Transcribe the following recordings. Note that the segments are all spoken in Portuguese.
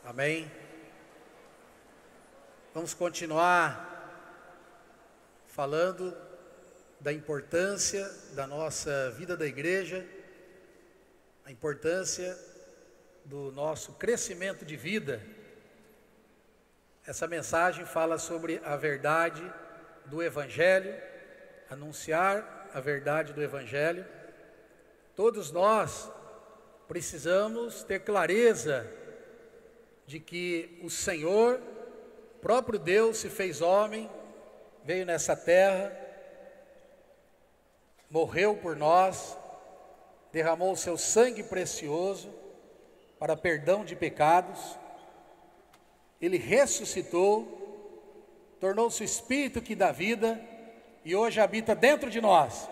Amém? Vamos continuar falando da importância da nossa vida da igreja, a importância do nosso crescimento de vida. Essa mensagem fala sobre a verdade do Evangelho, anunciar a verdade do Evangelho. Todos nós precisamos ter clareza de que o Senhor, próprio Deus, se fez homem, veio nessa terra, morreu por nós, derramou o seu sangue precioso para perdão de pecados. Ele ressuscitou, tornou-se o Espírito que dá vida e hoje habita dentro de nós.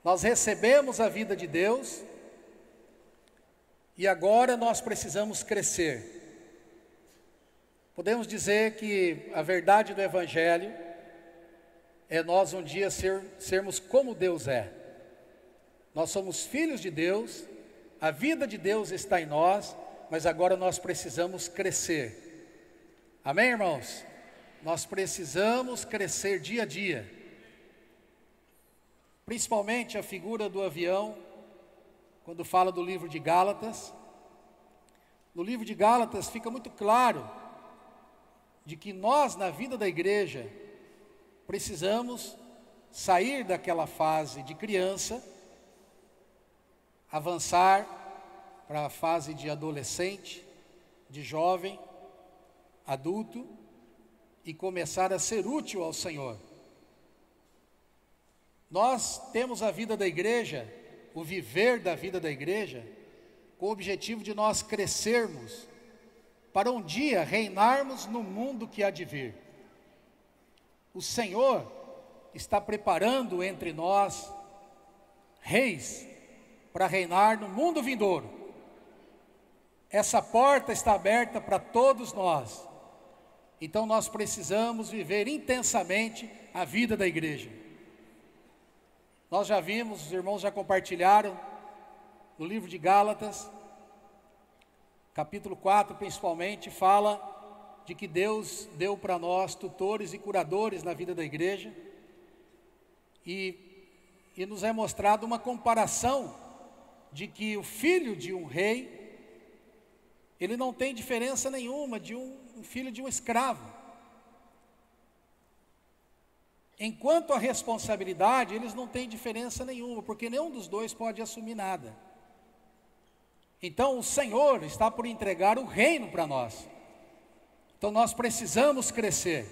Nós recebemos a vida de Deus e agora nós precisamos crescer. Podemos dizer que a verdade do Evangelho é nós um dia sermos como Deus é. Nós somos filhos de Deus, a vida de Deus está em nós, mas agora nós precisamos crescer. Amém, irmãos? Nós precisamos crescer dia a dia. Principalmente a figura do avião, quando fala do livro de Gálatas. No livro de Gálatas fica muito claro de que nós, na vida da igreja, precisamos sair daquela fase de criança, avançar para a fase de adolescente, de jovem, adulto, e começar a ser útil ao Senhor. Nós temos a vida da igreja, o viver da vida da igreja, com o objetivo de nós crescermos, para um dia reinarmos no mundo que há de vir. O Senhor está preparando entre nós reis para reinar no mundo vindouro. Essa porta está aberta para todos nós. Então nós precisamos viver intensamente a vida da igreja. Nós já vimos, os irmãos já compartilharam no livro de Gálatas, capítulo 4 principalmente, fala de que Deus deu para nós tutores e curadores na vida da igreja, e nos é mostrado uma comparação de que o filho de um rei, ele não tem diferença nenhuma de um filho de um escravo. Enquanto a responsabilidade, eles não têm diferença nenhuma, porque nenhum dos dois pode assumir nada. Então o Senhor está por entregar o reino para nós. Então nós precisamos crescer.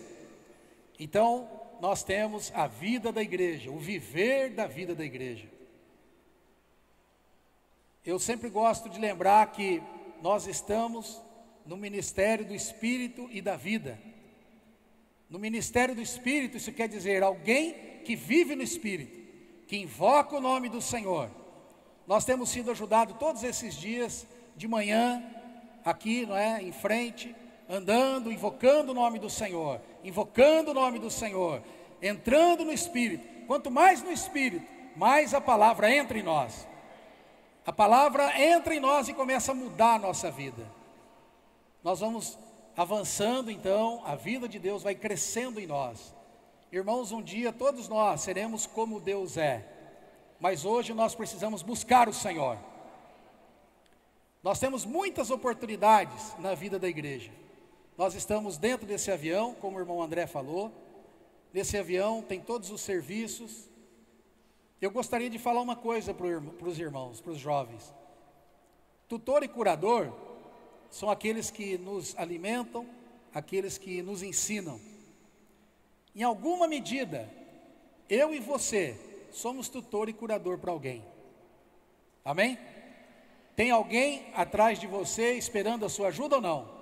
Então nós temos a vida da igreja, o viver da vida da igreja. Eu sempre gosto de lembrar que nós estamos no ministério do Espírito e da vida. No ministério do Espírito, isso quer dizer alguém que vive no Espírito, que invoca o nome do Senhor. Nós temos sido ajudados todos esses dias, de manhã, aqui, não é, em frente, andando, invocando o nome do Senhor, invocando o nome do Senhor, entrando no Espírito. Quanto mais no Espírito, mais a palavra entra em nós. A palavra entra em nós e começa a mudar a nossa vida. Nós vamos avançando, então, a vida de Deus vai crescendo em nós. Irmãos, um dia todos nós seremos como Deus é, mas hoje nós precisamos buscar o Senhor. Nós temos muitas oportunidades na vida da igreja. Nós estamos dentro desse avião, como o irmão André falou. Nesse avião tem todos os serviços. Eu gostaria de falar uma coisa para os irmãos, para os jovens. Tutor e curador são aqueles que nos alimentam, aqueles que nos ensinam. Em alguma medida, eu e você somos tutor e curador para alguém. Amém? Tem alguém atrás de você esperando a sua ajuda ou não?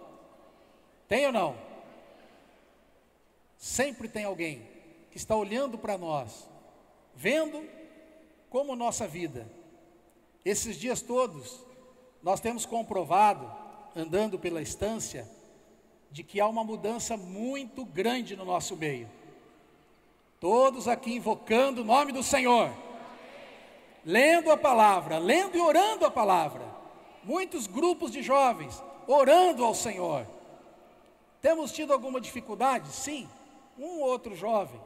Tem ou não? Sempre tem alguém que está olhando para nós, vendo como nossa vida. Esses dias todos, nós temos comprovado, andando pela estância, de que há uma mudança muito grande no nosso meio. Todos aqui invocando o nome do Senhor, lendo a palavra, lendo e orando a palavra. Muitos grupos de jovens orando ao Senhor. Temos tido alguma dificuldade? Sim, um ou outro jovem,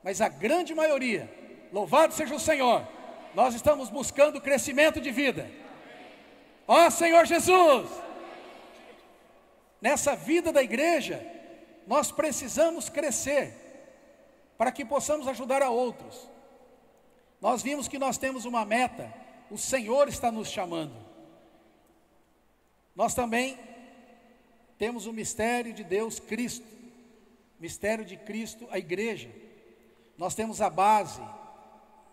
mas a grande maioria, louvado seja o Senhor, nós estamos buscando crescimento de vida. Ó Senhor Jesus! Nessa vida da igreja, nós precisamos crescer, para que possamos ajudar a outros. Nós vimos que nós temos uma meta, o Senhor está nos chamando. Nós também temos o mistério de Deus, Cristo, mistério de Cristo, a igreja. Nós temos a base,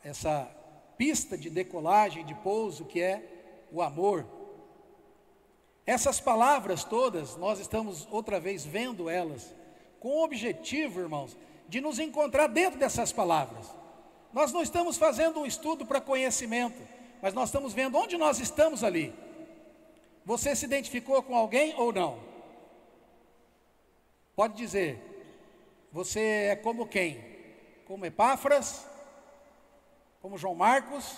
essa pista de decolagem, de pouso, que é o amor. Essas palavras todas, nós estamos outra vez vendo elas, com o objetivo, irmãos, de nos encontrar dentro dessas palavras. Nós não estamos fazendo um estudo para conhecimento, mas nós estamos vendo onde nós estamos ali. Você se identificou com alguém ou não? Pode dizer, você é como quem? Como Epáfras? Como João Marcos?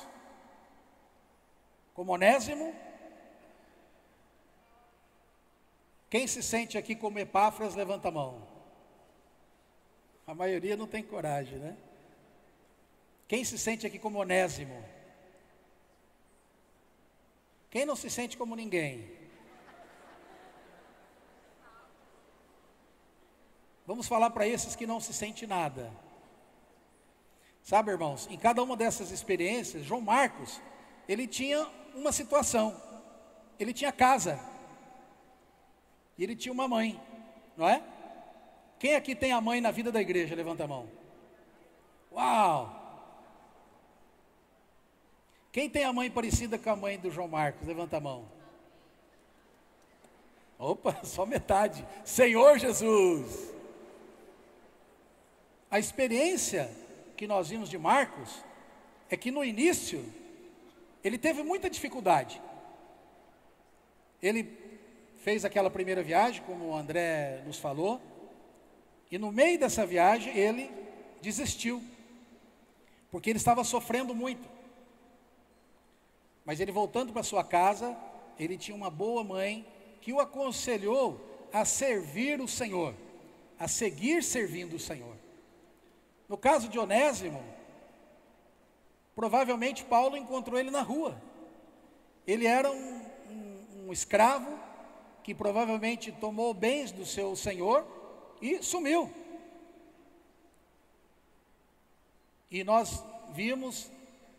Como Onésimo? Quem se sente aqui como Epáfras, levanta a mão. A maioria não tem coragem, né? Quem se sente aqui como Onésimo? Quem não se sente como ninguém? Vamos falar para esses que não se sentem nada. Sabe, irmãos, em cada uma dessas experiências, João Marcos, ele tinha uma situação. Ele tinha casa. E ele tinha uma mãe, não é? Quem aqui tem a mãe na vida da igreja? Levanta a mão. Uau! Quem tem a mãe parecida com a mãe do João Marcos? Levanta a mão. Opa, só metade. Senhor Jesus! A experiência que nós vimos de Marcos é que no início ele teve muita dificuldade. Ele fez aquela primeira viagem, como o André nos falou, e no meio dessa viagem ele desistiu, porque ele estava sofrendo muito. Mas ele, voltando para sua casa, ele tinha uma boa mãe que o aconselhou a servir o Senhor, a seguir servindo o Senhor. No caso de Onésimo, provavelmente Paulo encontrou ele na rua. Ele era um escravo que provavelmente tomou bens do seu senhor e sumiu. E nós vimos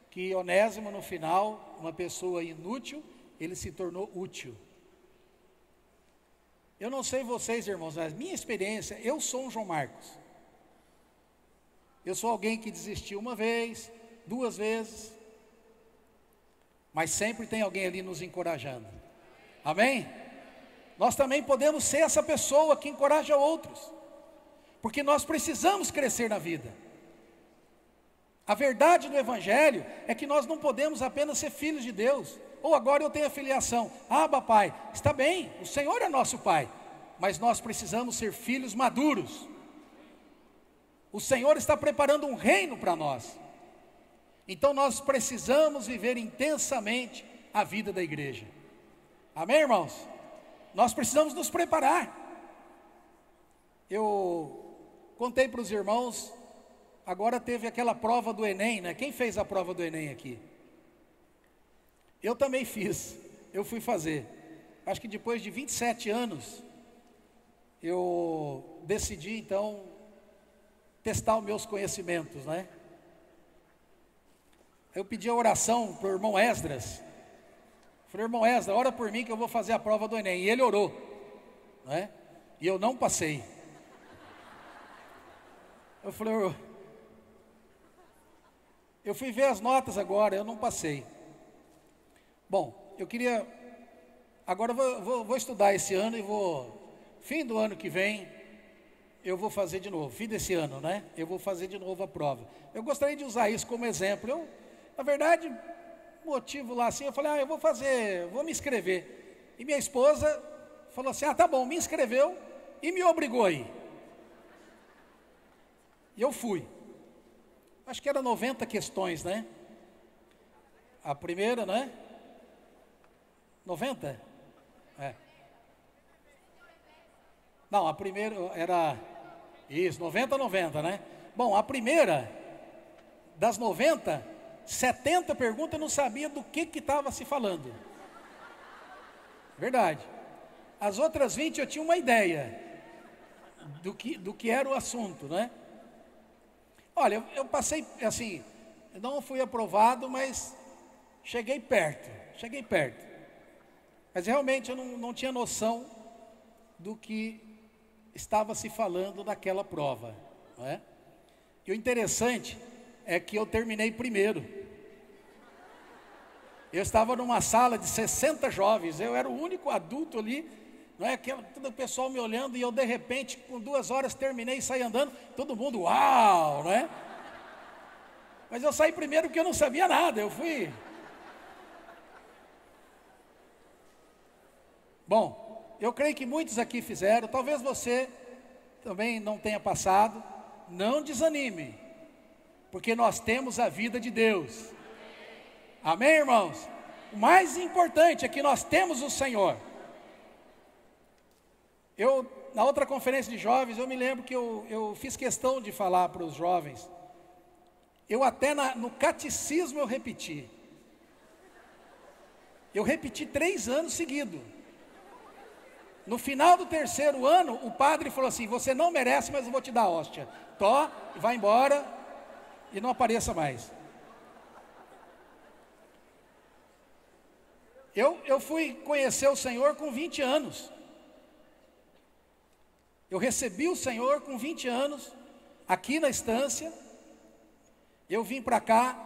que Onésimo, no final, uma pessoa inútil, ele se tornou útil. Eu não sei vocês, irmãos, mas minha experiência, eu sou um João Marcos. Eu sou alguém que desistiu uma vez, 2 vezes, mas sempre tem alguém ali nos encorajando. Amém? Nós também podemos ser essa pessoa que encoraja outros, porque nós precisamos crescer na vida. A verdade do Evangelho é que nós não podemos apenas ser filhos de Deus. Ou agora eu tenho a filiação, Abba Pai, está bem, o Senhor é nosso Pai, mas nós precisamos ser filhos maduros. O Senhor está preparando um reino para nós. Então nós precisamos viver intensamente a vida da igreja. Amém, irmãos? Nós precisamos nos preparar. Eu contei para os irmãos, agora teve aquela prova do Enem, né? Quem fez a prova do Enem aqui? Eu também fiz, eu fui fazer. Acho que depois de 27 anos, eu decidi então testar os meus conhecimentos, né? Eu pedi a oração para o irmão Esdras. Falei, irmão Esdras, ora por mim que eu vou fazer a prova do Enem. E ele orou, né? E eu não passei. Eu falei, eu fui ver as notas agora, eu não passei. Bom, eu queria, agora vou estudar esse ano e fim do ano que vem, eu vou fazer de novo, fim desse ano, né? Eu vou fazer de novo a prova. Eu gostaria de usar isso como exemplo. Na verdade, motivo lá assim, eu falei, eu vou me inscrever. E minha esposa falou assim, tá bom, me inscreveu e me obrigou a ir. E eu fui. Acho que era 90 questões, né? A primeira, né? 90? É. Não, a primeira era, isso, 90, né? Bom, a primeira, das 90, 70 perguntas eu não sabia do que estava se falando. Verdade. As outras 20 eu tinha uma ideia do que era o assunto, né? Olha, eu passei, assim, eu não fui aprovado, mas cheguei perto. Mas realmente eu não tinha noção do que estava se falando naquela prova, não é? E o interessante é que eu terminei primeiro. Eu estava numa sala de 60 jovens, eu era o único adulto ali, não é? Todo o pessoal me olhando e eu de repente, com 2 horas terminei e saí andando, todo mundo, uau, não é? Mas eu saí primeiro porque eu não sabia nada, eu fui... Bom, eu creio que muitos aqui fizeram, talvez você também não tenha passado, não desanime, porque nós temos a vida de Deus. Amém, irmãos? O mais importante é que nós temos o Senhor. Na outra conferência de jovens, eu me lembro que eu fiz questão de falar para os jovens. Eu até no catecismo eu repeti. Eu repeti 3 anos seguidos. No final do 3º ano, o padre falou assim: você não merece, mas eu vou te dar a hóstia. Tó, vai embora e não apareça mais. Eu fui conhecer o Senhor com 20 anos. Eu recebi o Senhor com 20 anos, aqui na estância. Eu vim para cá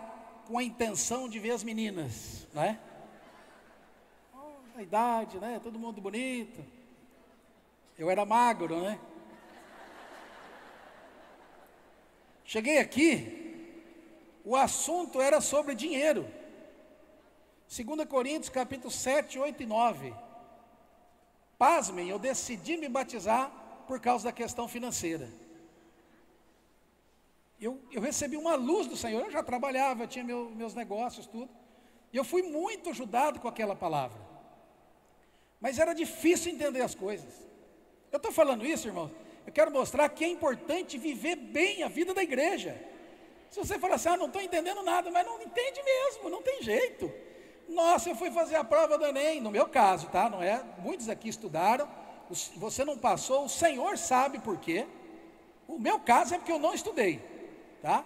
com a intenção de ver as meninas, né? A idade, né? Todo mundo bonito. Eu era magro, né? Cheguei aqui, o assunto era sobre dinheiro. 2 Coríntios capítulo 7, 8 e 9. Pasmem, eu decidi me batizar por causa da questão financeira. Eu recebi uma luz do Senhor, eu já trabalhava, tinha meus negócios, tudo. E eu fui muito ajudado com aquela palavra. Mas era difícil entender as coisas. Eu estou falando isso, irmãos, eu quero mostrar que é importante viver bem a vida da igreja. Se você falar assim, não estou entendendo nada, mas não entende mesmo, não tem jeito. Nossa, eu fui fazer a prova do Enem, no meu caso, tá? Não é? Muitos aqui estudaram, você não passou, o Senhor sabe por quê. O meu caso é porque eu não estudei, tá?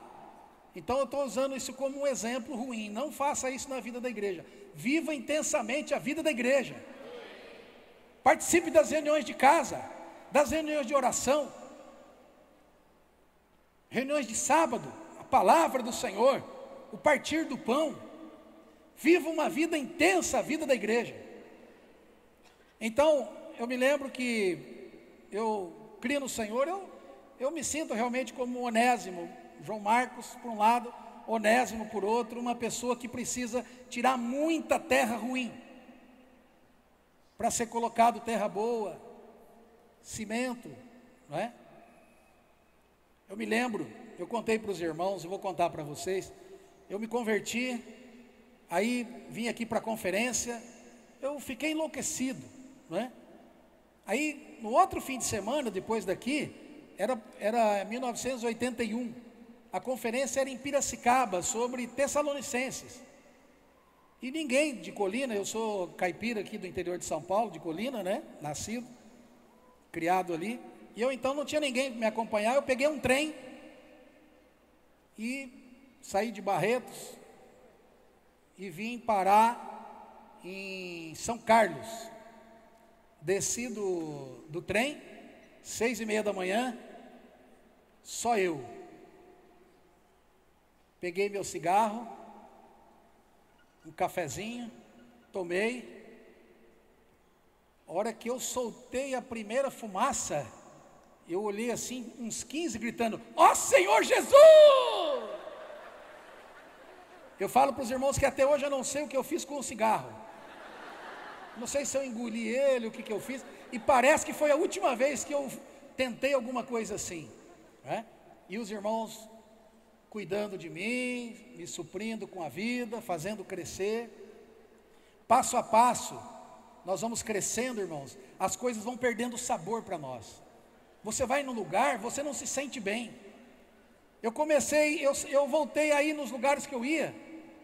Então eu estou usando isso como um exemplo ruim. Não faça isso na vida da igreja. Viva intensamente a vida da igreja. Participe das reuniões de casa, das reuniões de oração, reuniões de sábado, a palavra do Senhor, o partir do pão. Viva uma vida intensa, a vida da igreja. Então, eu me lembro que eu criei no Senhor, eu me sinto realmente como um Onésimo. João Marcos por um lado, Onésimo por outro, uma pessoa que precisa tirar muita terra ruim, para ser colocado terra boa, cimento, não é? Eu me lembro, eu contei para os irmãos, eu vou contar para vocês, eu me converti, aí vim aqui para a conferência, eu fiquei enlouquecido, não é? Aí, no outro fim de semana, depois daqui, era 1981, a conferência era em Piracicaba, sobre Tessalonicenses. E ninguém de Colina, eu sou caipira aqui do interior de São Paulo, de Colina, né? Nascido, criado ali. E eu então não tinha ninguém para me acompanhar, eu peguei um trem e saí de Barretos e vim parar em São Carlos. Desci do trem, 6:30 da manhã, só eu. Peguei meu cigarro, um cafezinho, tomei. A hora que eu soltei a primeira fumaça, eu olhei assim, uns 15 gritando: ó Senhor Jesus! Eu falo para os irmãos que até hoje eu não sei o que eu fiz com o cigarro. Não sei se eu engoli ele, o que eu fiz. E parece que foi a última vez que eu tentei alguma coisa assim, né? E os irmãos cuidando de mim, me suprindo com a vida, fazendo crescer. Passo a passo, nós vamos crescendo, irmãos. As coisas vão perdendo sabor para nós. Você vai num lugar, você não se sente bem. Eu voltei aí nos lugares que eu ia.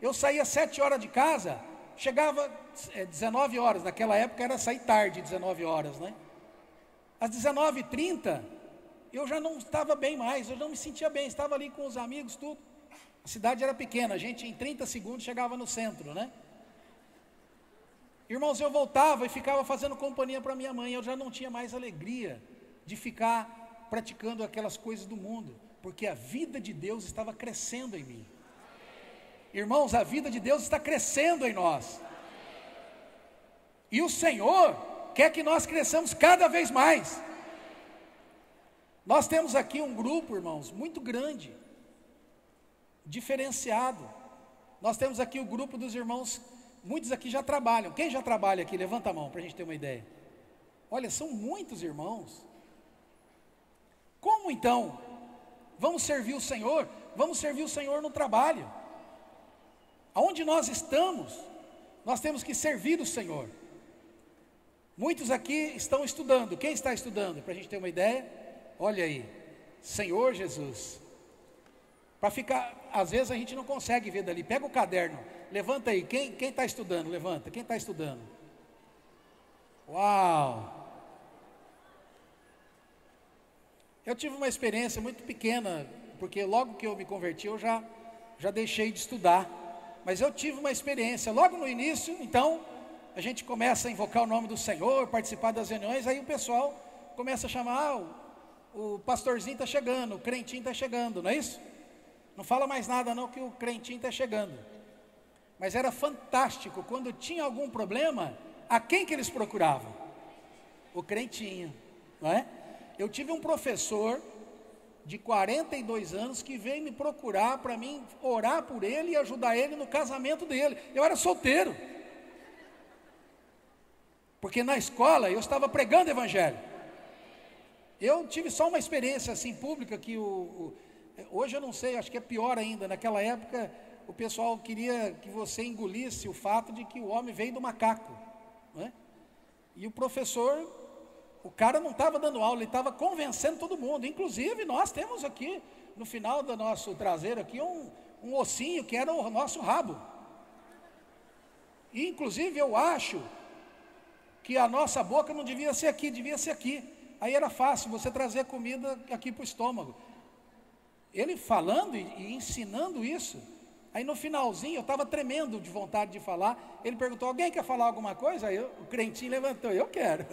Eu saía 7 horas de casa, chegava 19 horas, naquela época era sair tarde, 19 horas, né? Às 19h30, eu já não estava bem mais, eu não me sentia bem, estava ali com os amigos, tudo. A cidade era pequena, a gente em 30 segundos chegava no centro, né? Irmãos, eu voltava e ficava fazendo companhia para minha mãe, eu já não tinha mais alegria de ficar praticando aquelas coisas do mundo, porque a vida de Deus estava crescendo em mim. Irmãos, a vida de Deus está crescendo em nós. E o Senhor quer que nós cresçamos cada vez mais. Nós temos aqui um grupo, irmãos, muito grande, diferenciado. Nós temos aqui o grupo dos irmãos, muitos aqui já trabalham. Quem já trabalha aqui? Levanta a mão para a gente ter uma ideia. Olha, são muitos irmãos. Como então? Vamos servir o Senhor? Vamos servir o Senhor no trabalho. Aonde nós estamos, nós temos que servir o Senhor. Muitos aqui estão estudando. Quem está estudando? Para a gente ter uma ideia. Olha aí, Senhor Jesus. Para ficar, às vezes a gente não consegue ver dali. Pega o caderno, levanta aí. Quem está estudando? Levanta. Quem está estudando? Uau! Eu tive uma experiência muito pequena, porque logo que eu me converti eu já deixei de estudar. Mas eu tive uma experiência, logo no início, então, a gente começa a invocar o nome do Senhor, participar das reuniões, aí o pessoal começa a chamar, o pastorzinho está chegando, o crentinho está chegando, não é isso? Não fala mais nada não, que o crentinho está chegando. Mas era fantástico, quando tinha algum problema, a quem que eles procuravam? O crentinho, não é? Eu tive um professor de 42 anos que veio me procurar para mim orar por ele e ajudar ele no casamento dele. Eu era solteiro, porque na escola eu estava pregando evangelho. Eu tive só uma experiência assim pública que hoje eu não sei, acho que é pior ainda. Naquela época o pessoal queria que você engolisse o fato de que o homem veio do macaco, não é? E o professor, o cara não estava dando aula, ele estava convencendo todo mundo. Inclusive nós temos aqui, no final do nosso traseiro aqui, um ossinho que era o nosso rabo. E inclusive eu acho que a nossa boca não devia ser aqui, devia ser aqui. Aí era fácil você trazer comida aqui para o estômago. Ele falando e ensinando isso. Aí no finalzinho eu estava tremendo de vontade de falar. Ele perguntou: alguém quer falar alguma coisa? Aí o crentinho levantou: eu quero.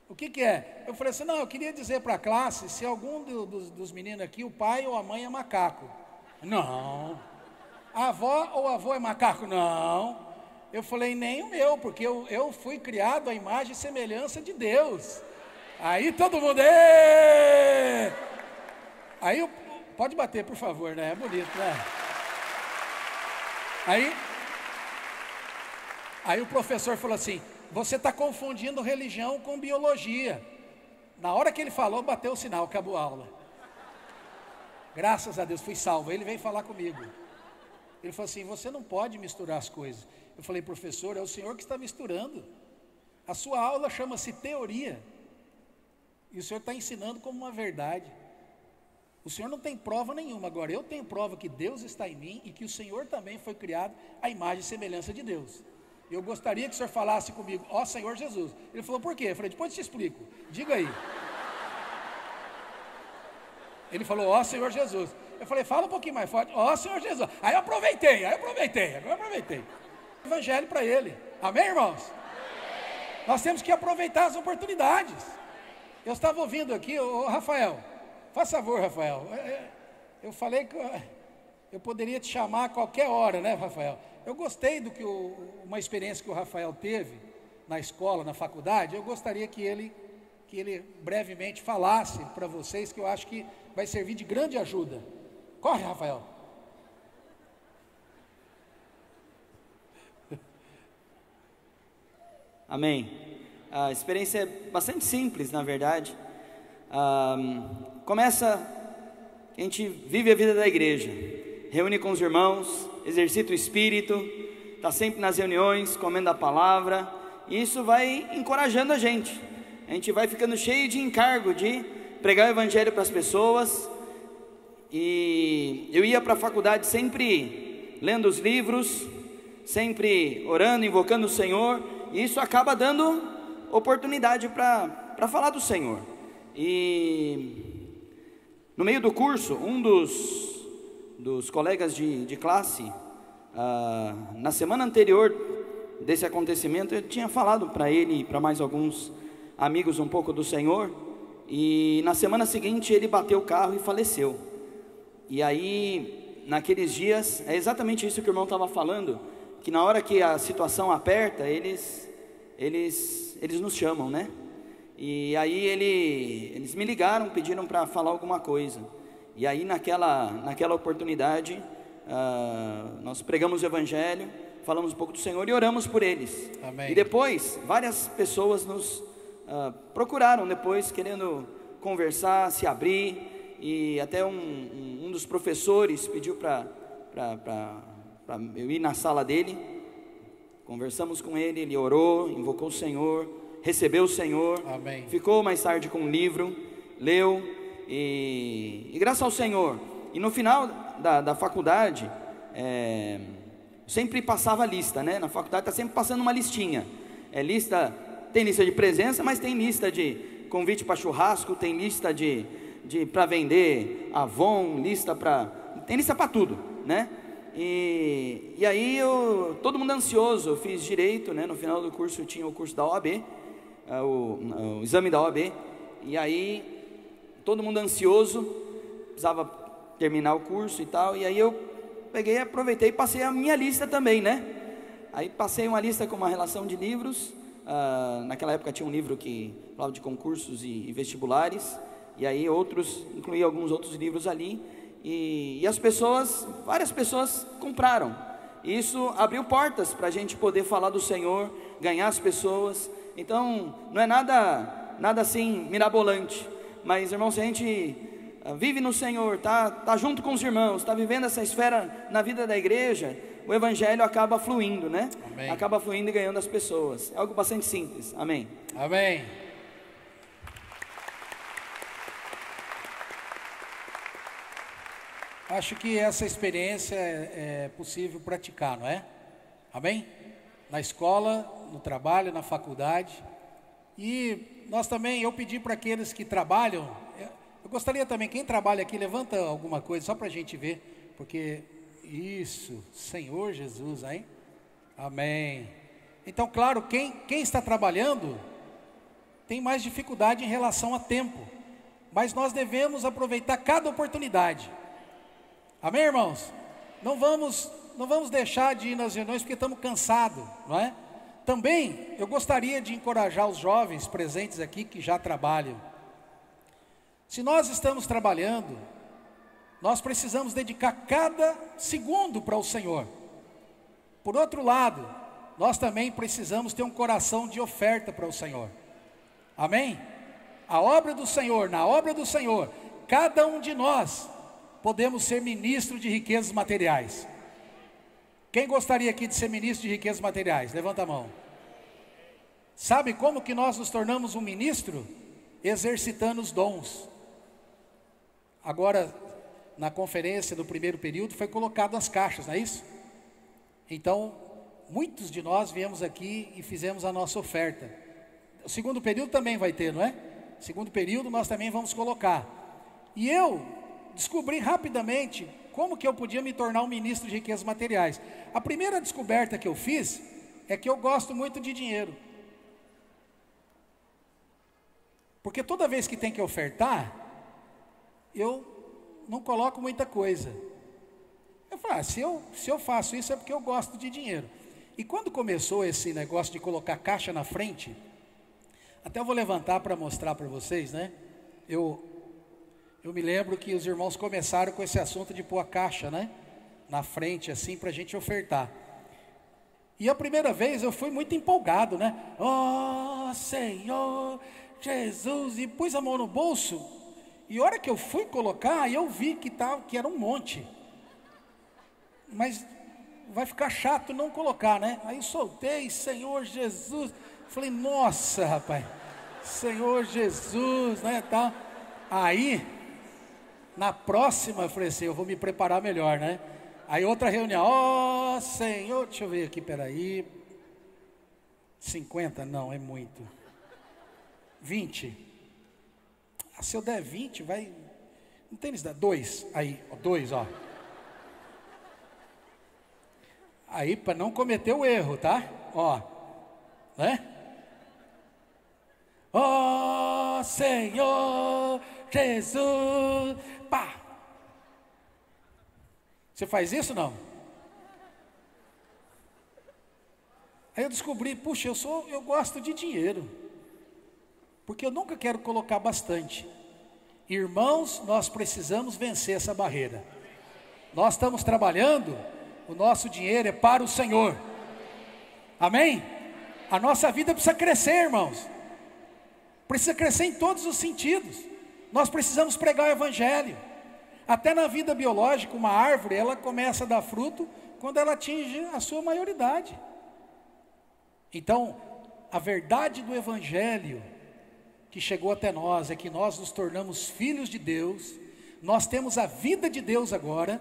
O que é? Eu falei assim: não, eu queria dizer para a classe, se algum dos meninos aqui, o pai ou a mãe é macaco. Não. A avó ou o avô é macaco? Não. Eu falei: nem o meu, porque eu fui criado à imagem e semelhança de Deus. Aí todo mundo, êêê! Aí pode bater, por favor, né? É bonito, né? Aí o professor falou assim: você está confundindo religião com biologia. Na hora que ele falou, bateu o sinal, acabou a aula. Graças a Deus, fui salvo. Ele veio falar comigo. Ele falou assim: você não pode misturar as coisas. Eu falei: professor, é o senhor que está misturando. A sua aula chama-se teoria. E o senhor está ensinando como uma verdade. O senhor não tem prova nenhuma. Agora, eu tenho prova que Deus está em mim e que o Senhor também foi criado à imagem e semelhança de Deus. Eu gostaria que o senhor falasse comigo: ó Senhor Jesus. Ele falou: por quê? Eu falei: depois eu te explico, diga aí. Ele falou: ó Senhor Jesus. Eu falei: fala um pouquinho mais forte. Ó Senhor Jesus. Aí eu aproveitei. Evangelho para ele. Amém, irmãos? Amém. Nós temos que aproveitar as oportunidades. Eu estava ouvindo aqui, ô Rafael, faz favor, Rafael. Eu falei que eu poderia te chamar a qualquer hora, né, Rafael? Eu gostei do que uma experiência que o Rafael teve na escola, na faculdade. Eu gostaria que ele brevemente falasse para vocês, que eu acho que vai servir de grande ajuda. Corre, Rafael. Amém. A experiência é bastante simples, na verdade. Começa, a gente vive a vida da igreja, reúne com os irmãos, exercita o espírito, está sempre nas reuniões, comendo a palavra, e isso vai encorajando a gente. a gente vai ficando cheio de encargo de pregar o evangelho para as pessoas. E eu ia para a faculdade sempre lendo os livros, sempre orando, invocando o Senhor, e isso acaba dando oportunidade para falar do Senhor. E no meio do curso, um dos colegas de classe, na semana anterior desse acontecimento, eu tinha falado para ele e para mais alguns amigos um pouco do Senhor, e na semana seguinte ele bateu o carro e faleceu. E aí, naqueles dias, é exatamente isso que o irmão estava falando, que na hora que a situação aperta, eles nos chamam, né? E aí eles me ligaram, pediram para falar alguma coisa. E aí naquela oportunidade, nós pregamos o evangelho, falamos um pouco do Senhor e oramos por eles. Amém. E depois, várias pessoas nos procuraram depois, querendo conversar, se abrir. E até um dos professores pediu para eu ir na sala dele. Conversamos com ele, ele orou, invocou o Senhor, recebeu o Senhor. Amém. Ficou mais tarde com um livro, leu, e graças ao Senhor. E no final da faculdade, sempre passava a lista, né? Na faculdade está sempre passando uma listinha. Tem lista de presença, mas tem lista de convite para churrasco, tem lista para vender Avon, tem lista para tudo, né? E aí todo mundo ansioso. Eu fiz direito, né? No final do curso tinha o curso da OAB, o exame da OAB, e aí todo mundo ansioso, precisava terminar o curso e tal, e aí eu peguei, aproveitei e passei a minha lista também, né? Aí passei uma lista com uma relação de livros. Naquela época tinha um livro que falava de concursos e vestibulares, e aí incluía alguns outros livros ali, e várias pessoas compraram. Isso abriu portas para a gente poder falar do Senhor, ganhar as pessoas. Então não é nada assim mirabolante, mas irmão, se a gente vive no Senhor, tá junto com os irmãos, tá vivendo essa esfera na vida da igreja, o evangelho acaba fluindo, né? Amém. Acaba fluindo e ganhando as pessoas. É algo bastante simples. Amém. Amém. Acho que essa experiência é possível praticar, não é? Amém? Na escola, no trabalho, na faculdade. E nós também, eu pedi para aqueles que trabalham, eu gostaria também, quem trabalha aqui, levanta alguma coisa só para a gente ver, porque isso, Senhor Jesus, hein? Amém. Então, claro, quem está trabalhando tem mais dificuldade em relação a tempo, mas nós devemos aproveitar cada oportunidade. Amém, irmãos? Não vamos deixar de ir nas reuniões porque estamos cansados, não é? Também eu gostaria de encorajar os jovens presentes aqui que já trabalham. Se nós estamos trabalhando, nós precisamos dedicar cada segundo para o Senhor. Por outro lado, nós também precisamos ter um coração de oferta para o Senhor. Amém? A obra do Senhor, na obra do Senhor, cada um de nós podemos ser ministro de riquezas materiais. Quem gostaria aqui de ser ministro de riquezas materiais? Levanta a mão. Sabe como que nós nos tornamos um ministro? Exercitando os dons. Agora, na conferência do primeiro período, foi colocado as caixas, não é isso? Então, muitos de nós viemos aqui e fizemos a nossa oferta. O segundo período também vai ter, não é? Segundo período nós também vamos colocar. E eu descobri rapidamente como que eu podia me tornar um ministro de riquezas materiais. A primeira descoberta que eu fiz é que eu gosto muito de dinheiro. Porque toda vez que tem que ofertar, eu não coloco muita coisa. Eu falo, se eu faço isso é porque eu gosto de dinheiro. E quando começou esse negócio de colocar caixa na frente, até eu vou levantar para mostrar para vocês, né? Eu me lembro que os irmãos começaram com esse assunto de pôr a caixa, né? Na frente, assim, para a gente ofertar. E a primeira vez eu fui muito empolgado, né? Oh, Senhor Jesus! E pus a mão no bolso. E a hora que eu fui colocar, eu vi que era um monte. Mas vai ficar chato não colocar, né? Aí soltei, Senhor Jesus. Falei, nossa, rapaz. Senhor Jesus, né, tá? Aí, na próxima, eu falei assim, eu vou me preparar melhor, né? Aí outra reunião, ó Senhor, deixa eu ver aqui, peraí. 50, não, é muito. 20. Ah, se eu der 20, vai... Não tem necessidade, 2, aí, 2, ó. Aí, para não cometer o erro, tá? Ó, né? Ó Senhor Jesus, pá. Você faz isso, não? Aí eu descobri, puxa, eu gosto de dinheiro, porque eu nunca quero colocar bastante. Irmãos, nós precisamos vencer essa barreira. Nós estamos trabalhando, o nosso dinheiro é para o Senhor. Amém? A nossa vida precisa crescer, irmãos. Precisa crescer em todos os sentidos. Nós precisamos pregar o Evangelho. Até na vida biológica, uma árvore, ela começa a dar fruto quando ela atinge a sua maioridade. Então, a verdade do Evangelho que chegou até nós é que nós nos tornamos filhos de Deus, nós temos a vida de Deus agora,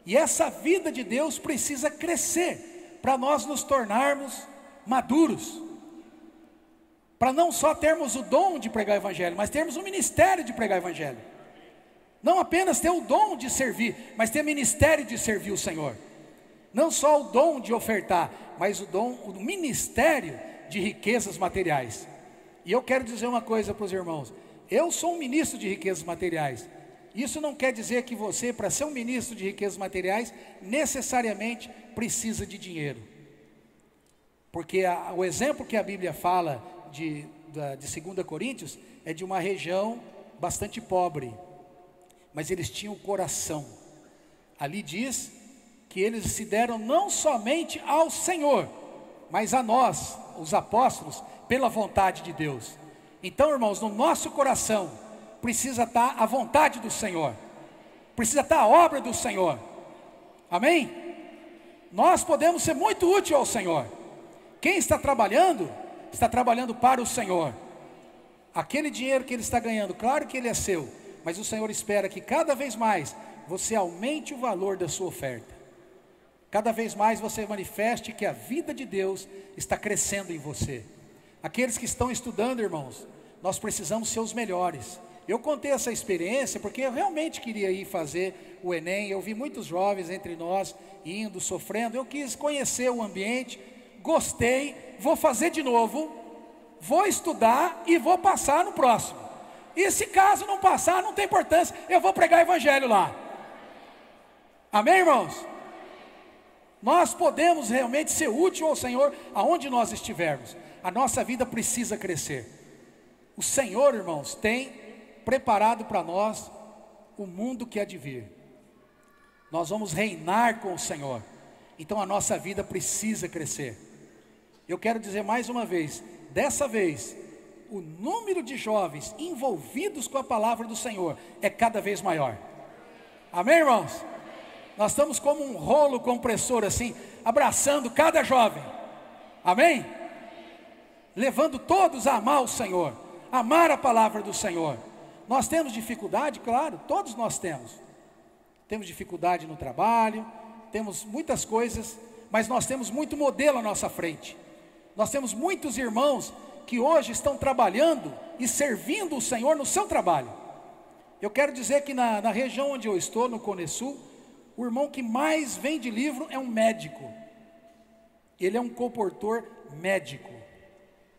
e essa vida de Deus precisa crescer, para nós nos tornarmos maduros, para não só termos o dom de pregar o Evangelho, mas termos o ministério de pregar o Evangelho. Não apenas ter o dom de servir, mas ter o ministério de servir o Senhor. Não só o dom de ofertar, mas o ministério de riquezas materiais. E eu quero dizer uma coisa para os irmãos, eu sou um ministro de riquezas materiais. Isso não quer dizer que você, para ser um ministro de riquezas materiais, necessariamente precisa de dinheiro. Porque o exemplo que a Bíblia fala de 2 Coríntios é de uma região bastante pobre, mas eles tinham o coração. Ali diz que eles se deram não somente ao Senhor, mas a nós, os apóstolos, pela vontade de Deus. Então, irmãos, no nosso coração precisa estar a vontade do Senhor, precisa estar a obra do Senhor. Amém? Nós podemos ser muito úteis ao Senhor. Quem está trabalhando para o Senhor. Aquele dinheiro que ele está ganhando, claro que ele é seu, mas o Senhor espera que cada vez mais você aumente o valor da sua oferta. Cada vez mais você manifeste que a vida de Deus está crescendo em você. Aqueles que estão estudando, irmãos, nós precisamos ser os melhores. Eu contei essa experiência porque eu realmente queria ir fazer o Enem. Eu vi muitos jovens entre nós indo, sofrendo. Eu quis conhecer o ambiente, gostei, vou fazer de novo, vou estudar e vou passar no próximo. E se caso não passar, não tem importância, eu vou pregar o Evangelho lá. Amém, irmãos? Nós podemos realmente ser útil ao Senhor aonde nós estivermos. A nossa vida precisa crescer. O Senhor, irmãos, tem preparado para nós o mundo que há de vir. Nós vamos reinar com o Senhor. Então a nossa vida precisa crescer. Eu quero dizer mais uma vez, dessa vez, o número de jovens envolvidos com a palavra do Senhor é cada vez maior. Amém, irmãos? Nós estamos como um rolo compressor assim, abraçando cada jovem. Amém? Levando todos a amar o Senhor, amar a palavra do Senhor. Nós temos dificuldade, claro, todos nós temos. Temos dificuldade no trabalho, temos muitas coisas, mas nós temos muito modelo à nossa frente. Nós temos muitos irmãos que hoje estão trabalhando e servindo o Senhor no seu trabalho. Eu quero dizer que na região onde eu estou, no Cone Sul, o irmão que mais vende livro é um médico. Ele é um colportor médico.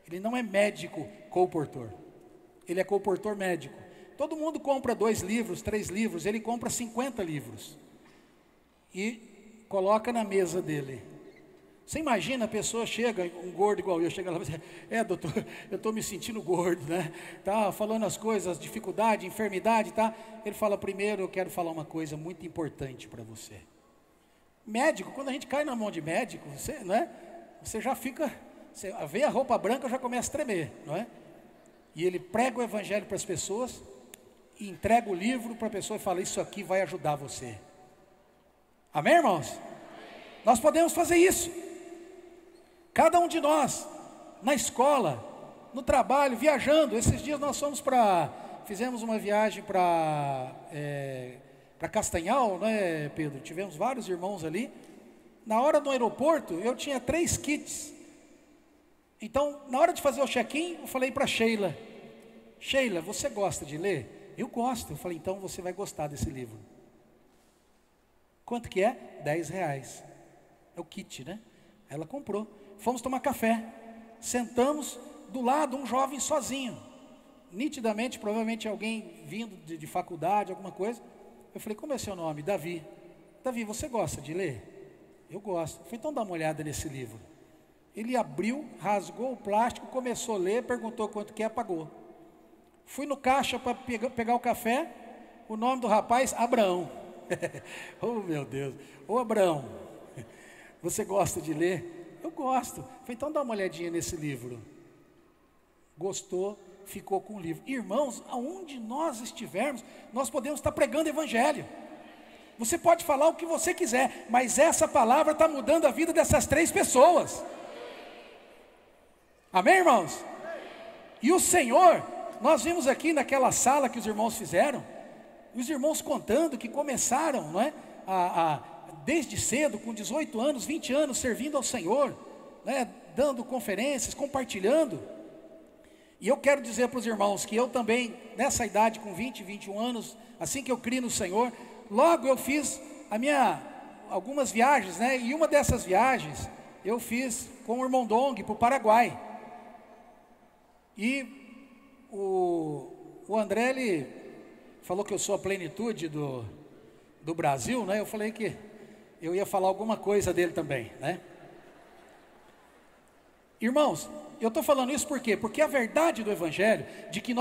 Ele não é médico colportor. Ele é colportor médico. Todo mundo compra 2 livros, 3 livros, ele compra 50 livros. E coloca na mesa dele. Você imagina, a pessoa chega, um gordo igual eu, chega lá e diz, doutor, eu estou me sentindo gordo, né? Tá falando as coisas, dificuldade, enfermidade, tá? Ele fala, primeiro eu quero falar uma coisa muito importante para você. Médico, quando a gente cai na mão de médico, você já fica, você vê a roupa branca, já começa a tremer, não é? E ele prega o Evangelho para as pessoas, e entrega o livro para a pessoa e fala, isso aqui vai ajudar você. Amém, irmãos? Nós podemos fazer isso. Cada um de nós, na escola, no trabalho, viajando. Esses dias nós fizemos uma viagem para Castanhal, né, Pedro? Tivemos vários irmãos ali. Na hora do aeroporto, eu tinha 3 kits. Então, na hora de fazer o check-in, eu falei para Sheila: Sheila, você gosta de ler? Eu gosto. Eu falei: então você vai gostar desse livro. Quanto que é? R$10. É o kit, né? Ela comprou. Fomos tomar café. Sentamos do lado um jovem sozinho. Nitidamente, provavelmente alguém vindo de faculdade, alguma coisa. Eu falei: como é seu nome? Davi. Davi, você gosta de ler? Eu gosto. Eu falei: então dá uma olhada nesse livro. Ele abriu, rasgou o plástico, começou a ler, perguntou quanto que é, pagou. Fui no caixa para pegar o café. O nome do rapaz, Abraão. Oh, meu Deus. Ô, Abraão, você gosta de ler? Eu gosto. Falei: então dá uma olhadinha nesse livro. Gostou, ficou com o livro. Irmãos, aonde nós estivermos, nós podemos estar pregando o evangelho. Você pode falar o que você quiser, mas essa palavra está mudando a vida dessas 3 pessoas. Amém, irmãos? E o Senhor, nós vimos aqui naquela sala que os irmãos fizeram, os irmãos contando que começaram, não é, desde cedo, com 18 anos, 20 anos, servindo ao Senhor, né, dando conferências, compartilhando. E eu quero dizer para os irmãos que eu também, nessa idade, com 20, 21 anos, assim que eu criei no Senhor, logo eu fiz algumas viagens, né? E uma dessas viagens eu fiz com o irmão Dong para o Paraguai. E o André, ele falou que eu sou a plenitude do Brasil, né? Eu falei que eu ia falar alguma coisa dele também, né? Irmãos, eu estou falando isso por quê? Porque a verdade do Evangelho, de que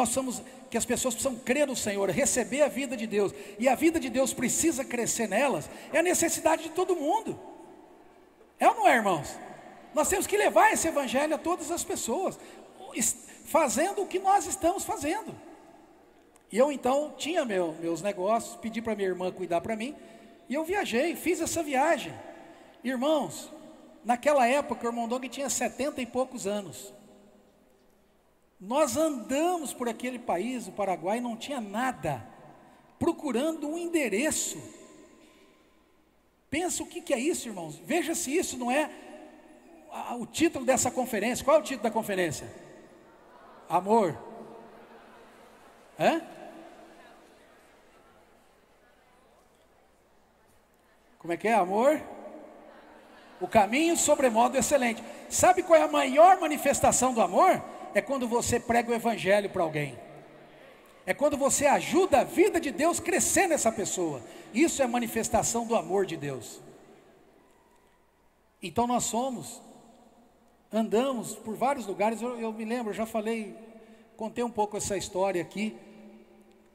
que as pessoas precisam crer no Senhor, receber a vida de Deus, e a vida de Deus precisa crescer nelas, é a necessidade de todo mundo. É ou não é, irmãos? Nós temos que levar esse Evangelho a todas as pessoas, fazendo o que nós estamos fazendo. E eu então tinha meus negócios, pedi para minha irmã cuidar para mim, e eu viajei, fiz essa viagem. Irmãos, naquela época o irmão Dong tinha 70 e poucos anos. Nós andamos por aquele país, o Paraguai, não tinha nada, procurando um endereço. Pensa o que é isso, irmãos. Veja se isso não é o título dessa conferência. Qual é o título da conferência? Amor. Hã? Como é que é? Amor? O caminho sobremodo excelente. Sabe qual é a maior manifestação do amor? É quando você prega o evangelho para alguém. É quando você ajuda a vida de Deus crescer nessa pessoa. Isso é a manifestação do amor de Deus. Então nós andamos por vários lugares. Eu me lembro, já contei um pouco essa história aqui.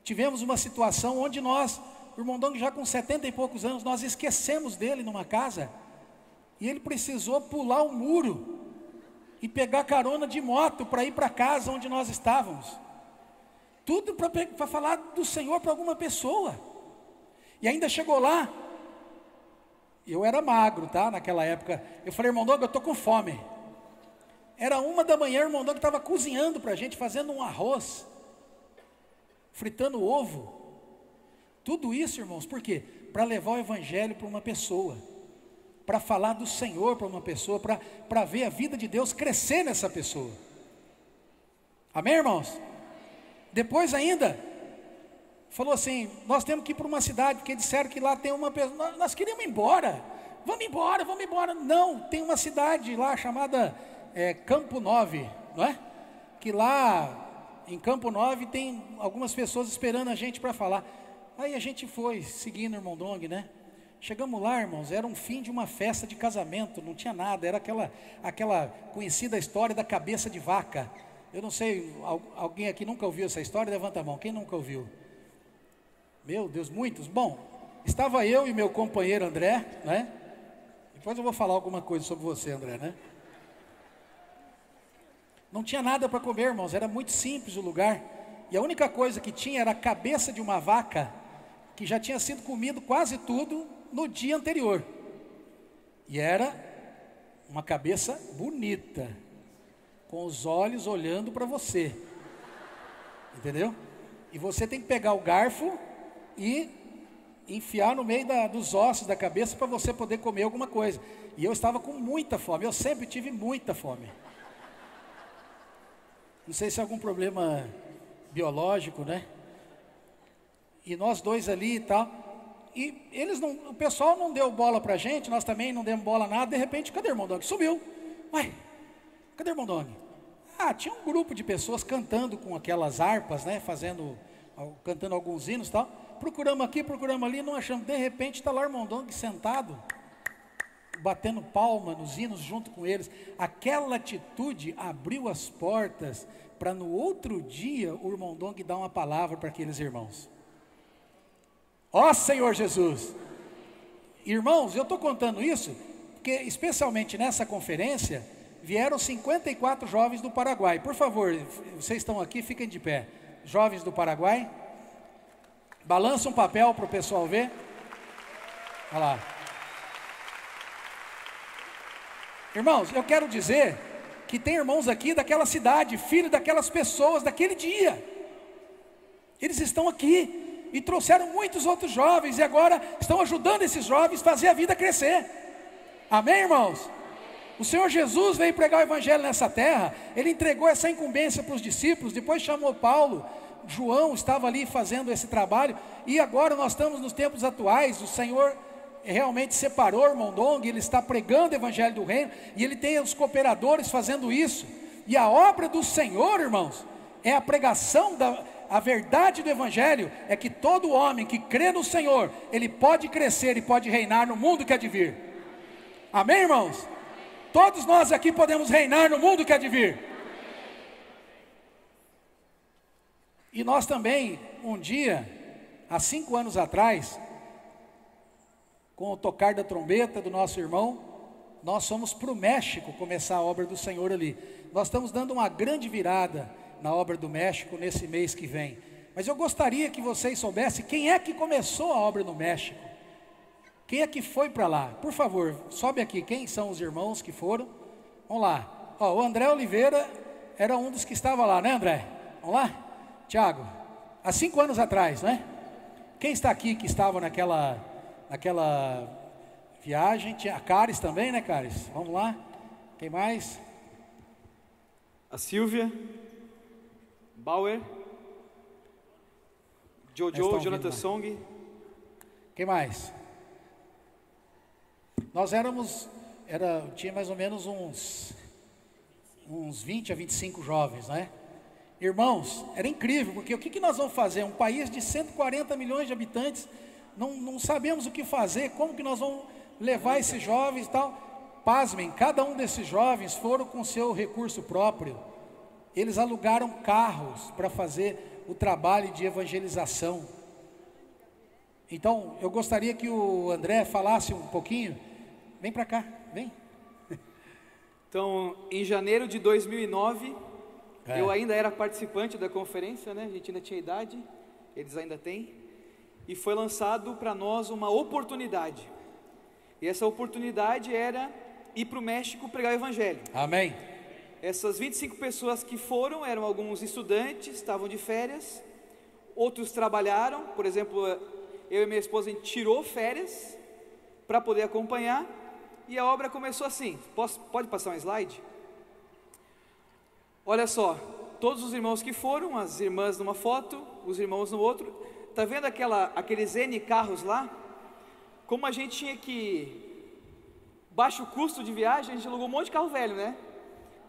Tivemos uma situação onde o irmão Dong já com 70 e poucos anos, nós esquecemos dele numa casa. E ele precisou pular o muro e pegar carona de moto para ir para casa onde nós estávamos. Tudo para falar do Senhor para alguma pessoa. E ainda chegou lá. Eu era magro, tá? Naquela época. Eu falei: irmão Dong, eu estou com fome. Era 1 da manhã, o irmão Dong estava cozinhando para a gente, fazendo um arroz, fritando ovo. Tudo isso, irmãos, por quê? Para levar o evangelho para uma pessoa, para falar do Senhor para uma pessoa, para ver a vida de Deus crescer nessa pessoa. Amém, irmãos? Depois ainda, falou assim: nós temos que ir para uma cidade, porque disseram que lá tem uma pessoa. Nós queríamos ir embora. Vamos embora. Não, tem uma cidade lá chamada Campo 9, não é? Que lá em Campo 9 tem algumas pessoas esperando a gente para falar. Aí a gente foi seguindo o irmão Dong, né? Chegamos lá, irmãos, era um fim de uma festa de casamento, não tinha nada, era aquela conhecida história da cabeça de vaca. Eu não sei, alguém aqui nunca ouviu essa história? Levanta a mão, quem nunca ouviu? Meu Deus, muitos. Bom, estava eu e meu companheiro André, né? Depois eu vou falar alguma coisa sobre você, André, né? Não tinha nada para comer, irmãos, era muito simples o lugar. E a única coisa que tinha era a cabeça de uma vaca, que já tinha sido comido quase tudo no dia anterior. E era uma cabeça bonita, com os olhos olhando para você, entendeu? E você tem que pegar o garfo e enfiar no meio dos ossos da cabeça para você poder comer alguma coisa. E eu estava com muita fome, eu sempre tive muita fome. Não sei se é algum problema biológico, né? E nós dois ali e tal. E o pessoal não deu bola pra gente, nós também não demos bola nada. De repente, cadê o irmão Dong? Sumiu. Uai, cadê o irmão Dong? Tinha um grupo de pessoas cantando com aquelas harpas, né? Cantando alguns hinos e tal. Procuramos aqui, procuramos ali, não achamos. De repente está lá o irmão Dong sentado, batendo palma nos hinos junto com eles. Aquela atitude abriu as portas para no outro dia o irmão Dong dar uma palavra para aqueles irmãos. Ó Senhor Jesus! Irmãos, eu estou contando isso porque especialmente nessa conferência vieram 54 jovens do Paraguai. Por favor, vocês estão aqui, fiquem de pé. Jovens do Paraguai, balança um papel para o pessoal ver. Olha lá. Irmãos, eu quero dizer que tem irmãos aqui daquela cidade, filhos daquelas pessoas, daquele dia. Eles estão aqui e trouxeram muitos outros jovens e agora estão ajudando esses jovens a fazer a vida crescer. Amém, irmãos? O Senhor Jesus veio pregar o Evangelho nessa terra. Ele entregou essa incumbência para os discípulos, depois chamou Paulo. João estava ali fazendo esse trabalho. E agora nós estamos nos tempos atuais. O Senhor realmente separou o irmão Dong. Ele está pregando o Evangelho do Reino. E ele tem os cooperadores fazendo isso. E a obra do Senhor, irmãos, é a pregação a verdade do Evangelho. É que todo homem que crê no Senhor, ele pode crescer e pode reinar no mundo que há de vir. Amém, irmãos? Todos nós aqui podemos reinar no mundo que há de vir. E nós também, um dia, há 5 anos atrás, com o tocar da trombeta do nosso irmão, nós fomos para o México começar a obra do Senhor ali. Nós estamos dando uma grande virada na obra do México nesse mês que vem. Mas eu gostaria que vocês soubessem quem é que começou a obra no México. Quem é que foi para lá? Por favor, sobe aqui. Quem são os irmãos que foram? Vamos lá. O André Oliveira era um dos que estava lá, né, André? Vamos lá? Tiago, há 5 anos atrás, né? Quem está aqui que estava naquela viagem? Tinha a Caris também, né, Caris? Vamos lá. Quem mais? A Silvia, Bauer, Jojo, Jonathan Song. Quem mais? Nós tinha mais ou menos uns 20 a 25 jovens, né? Irmãos, era incrível, porque o que nós vamos fazer? Um país de 140 milhões de habitantes, não sabemos o que fazer, como que nós vamos levar esses jovens e tal. Pasmem, cada um desses jovens foram com seu recurso próprio. Eles alugaram carros para fazer o trabalho de evangelização. Então, eu gostaria que o André falasse um pouquinho. Vem para cá, vem. Então, em janeiro de 2009, eu ainda era participante da conferência, né? A gente ainda tinha idade, eles ainda têm. E foi lançado para nós uma oportunidade. E essa oportunidade era ir para o México pregar o Evangelho. Amém. Essas 25 pessoas que foram, eram alguns estudantes, estavam de férias. Outros trabalharam, por exemplo, eu e minha esposa, a gente tirou férias para poder acompanhar. E a obra começou assim. Pode passar um slide? Olha só, todos os irmãos que foram, as irmãs numa foto, os irmãos no outro. Está vendo aqueles N carros lá? Como a gente tinha baixo custo de viagem, a gente alugou um monte de carro velho, né?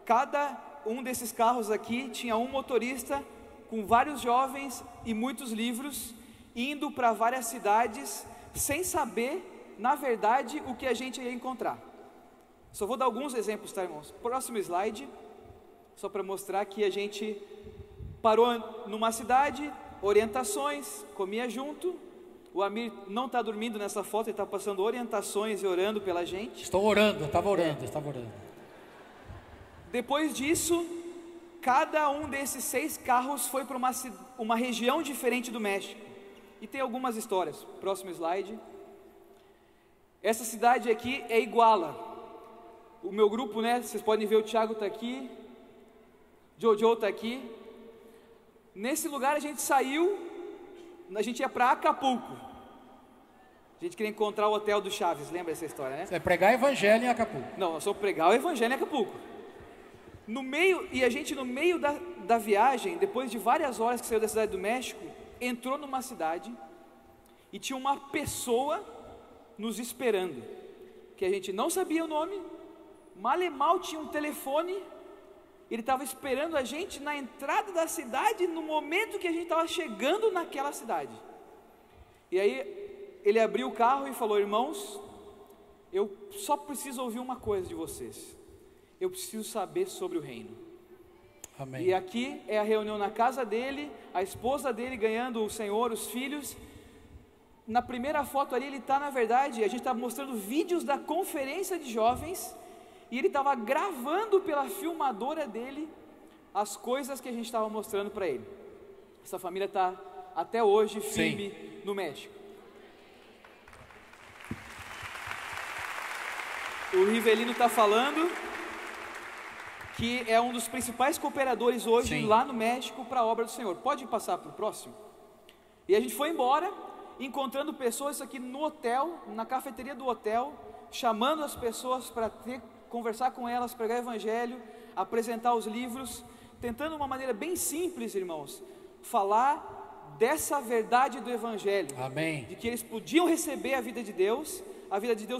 Cada um desses carros aqui tinha um motorista com vários jovens e muitos livros, indo para várias cidades, sem saber, na verdade, o que a gente ia encontrar. Só vou dar alguns exemplos, tá, irmãos? Próximo slide, só para mostrar que a gente parou numa cidade, orientações, comia junto. O Amir não está dormindo nessa foto, ele está passando orientações e orando pela gente. Estou orando, estava orando. Depois disso, cada um desses 6 carros foi para uma região diferente do México. E tem algumas histórias. Próximo slide. Essa cidade aqui é Iguala. O meu grupo, né? Vocês podem ver, o Thiago está aqui. Jojo está aqui. Nesse lugar a gente saiu, a gente ia para Acapulco. A gente queria encontrar o hotel do Chaves, lembra essa história, né? Você vai pregar evangelho em Acapulco. Não, nós vamos pregar o evangelho em Acapulco. A gente no meio da viagem, depois de várias horas que saiu da cidade do México, entrou numa cidade e tinha uma pessoa nos esperando, que a gente não sabia o nome, mal e mal tinha um telefone. Ele estava esperando a gente na entrada da cidade, no momento que a gente estava chegando naquela cidade. E aí ele abriu o carro e falou: irmãos, eu só preciso ouvir uma coisa de vocês. Eu preciso saber sobre o reino. Amém. E aqui é a reunião na casa dele, a esposa dele ganhando o Senhor, os filhos. Na primeira foto ali ele está, na verdade, a gente está mostrando vídeos da conferência de jovens, e ele estava gravando pela filmadora dele as coisas que a gente estava mostrando para ele. Essa família está até hoje firme no México. O Rivelino está falando que é um dos principais cooperadores hoje lá no México para a obra do Senhor. Pode passar para o próximo? E a gente foi embora, encontrando pessoas aqui no hotel, na cafeteria do hotel, chamando as pessoas para conversar com elas, pregar o evangelho, apresentar os livros, tentando uma maneira bem simples, irmãos, falar dessa verdade do evangelho. Amém. De que eles podiam receber a vida de Deus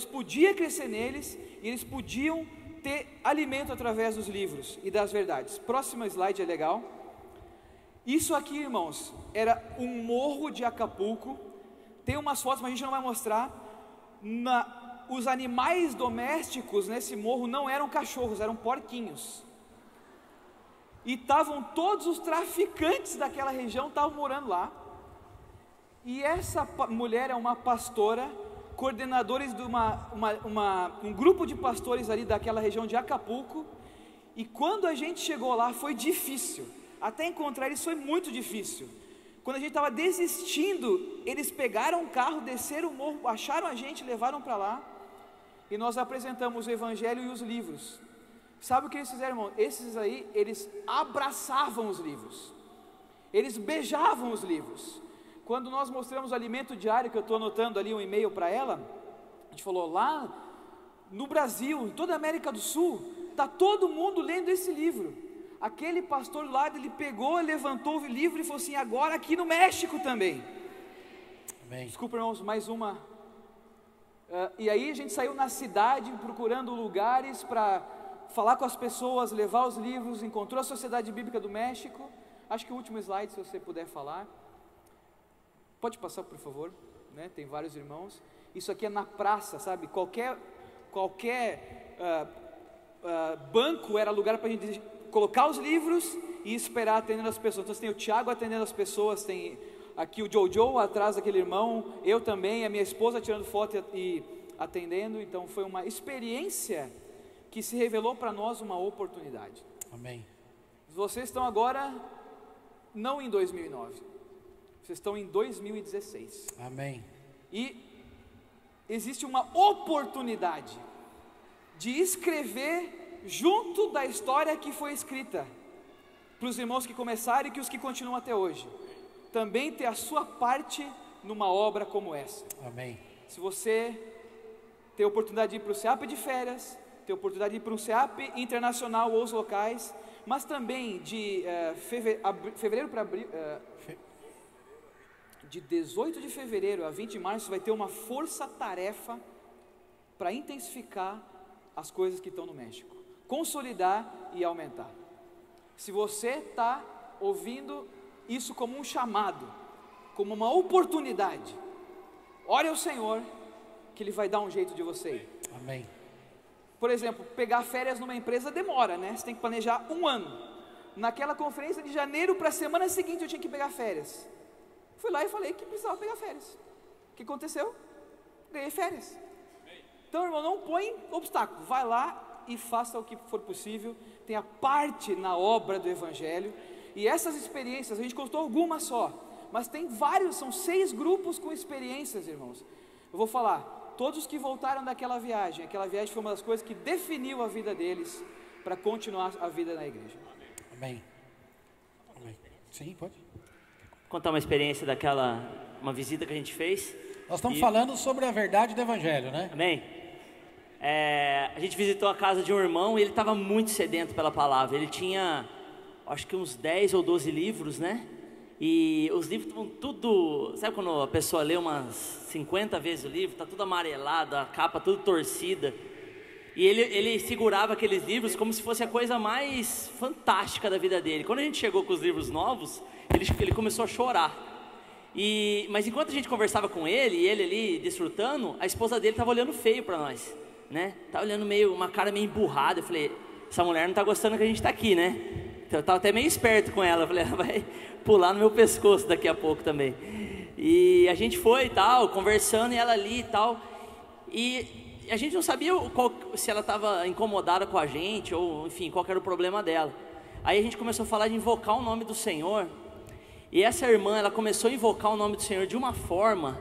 podia crescer neles, e eles podiam ter alimento através dos livros e das verdades. Próxima slide é legal. Isso aqui, irmãos, era um morro de Acapulco. Tem umas fotos, mas a gente não vai mostrar. Os animais domésticos nesse morro não eram cachorros, eram porquinhos. E estavam todos os traficantes daquela região, estavam morando lá. E essa mulher é uma pastora, coordenadores de um grupo de pastores ali daquela região de Acapulco. E quando a gente chegou lá foi difícil, até encontrar eles foi muito difícil. Quando a gente estava desistindo, eles pegaram o carro, desceram o morro, acharam a gente, levaram para lá, e nós apresentamos o evangelho e os livros. Sabe o que eles fizeram, irmão? Esses aí, eles abraçavam os livros, eles beijavam os livros. Quando nós mostramos o alimento diário, que eu estou anotando ali um e-mail para ela, a gente falou: lá no Brasil, em toda a América do Sul, está todo mundo lendo esse livro. Aquele pastor do lado, ele pegou, levantou o livro e falou assim: agora aqui no México também. Amém. Desculpa, irmãos, mais uma. E aí a gente saiu na cidade procurando lugares para falar com as pessoas, levar os livros, encontrou a Sociedade Bíblica do México. Acho que o último slide, se você puder falar. Pode passar, por favor, né? Tem vários irmãos. Isso aqui é na praça, sabe? Qualquer banco era lugar para a gente colocar os livros e esperar atendendo as pessoas. Então tem o Tiago atendendo as pessoas, tem aqui o Jojo atrás daquele irmão, eu também, a minha esposa tirando foto e atendendo. Então foi uma experiência que se revelou para nós uma oportunidade. Amém. Vocês estão agora não em 2009, vocês estão em 2016. Amém. E existe uma oportunidade de escrever junto da história que foi escrita, para os irmãos que começaram e que os que continuam até hoje, também ter a sua parte numa obra como essa. Amém. Se você ter a oportunidade de ir para o SEAP de férias, ter a oportunidade de ir para um SEAP internacional ou os locais, mas também de fevereiro para abril, de 18 de fevereiro a 20 de março vai ter uma força-tarefa para intensificar as coisas que estão no México, consolidar e aumentar. Se você está ouvindo isso como um chamado, como uma oportunidade, ore ao Senhor que Ele vai dar um jeito de você ir. Amém. Por exemplo, pegar férias numa empresa demora, né? Você tem que planejar um ano. Naquela conferência de janeiro para a semana seguinte eu tinha que pegar férias. Fui lá e falei que precisava pegar férias. O que aconteceu? Ganhei férias. Então, irmão, não põe obstáculo. Vai lá e faça o que for possível. Tenha parte na obra do Evangelho. E essas experiências, a gente contou algumas só, mas tem vários, são 6 grupos com experiências, irmãos. Eu vou falar, todos os que voltaram daquela viagem, aquela viagem foi uma das coisas que definiu a vida deles para continuar a vida na igreja. Amém. Amém. Sim, pode. Contar uma experiência uma visita que a gente fez. Nós estamos falando sobre a verdade do Evangelho, né? Amém. A gente visitou a casa de um irmão e ele estava muito sedento pela palavra. Ele tinha, acho que uns 10 ou 12 livros, né? E os livros estavam tudo... Sabe quando a pessoa lê umas 50 vezes o livro? Está tudo amarelado, a capa tudo torcida. E ele segurava aqueles livros como se fosse a coisa mais fantástica da vida dele. Quando a gente chegou com os livros novos, ele começou a chorar. Mas enquanto a gente conversava com ele, e ele ali desfrutando, a esposa dele estava olhando feio para nós, né? Estava olhando uma cara meio emburrada. Eu falei, essa mulher não está gostando que a gente está aqui, né? Então, eu estava até meio esperto com ela. Eu falei, ela vai pular no meu pescoço daqui a pouco também. E a gente foi e tal, conversando, e ela ali e tal. E a gente não sabia se ela estava incomodada com a gente, ou enfim, qual era o problema dela. Aí a gente começou a falar de invocar o nome do Senhor. E essa irmã, ela começou a invocar o nome do Senhor de uma forma,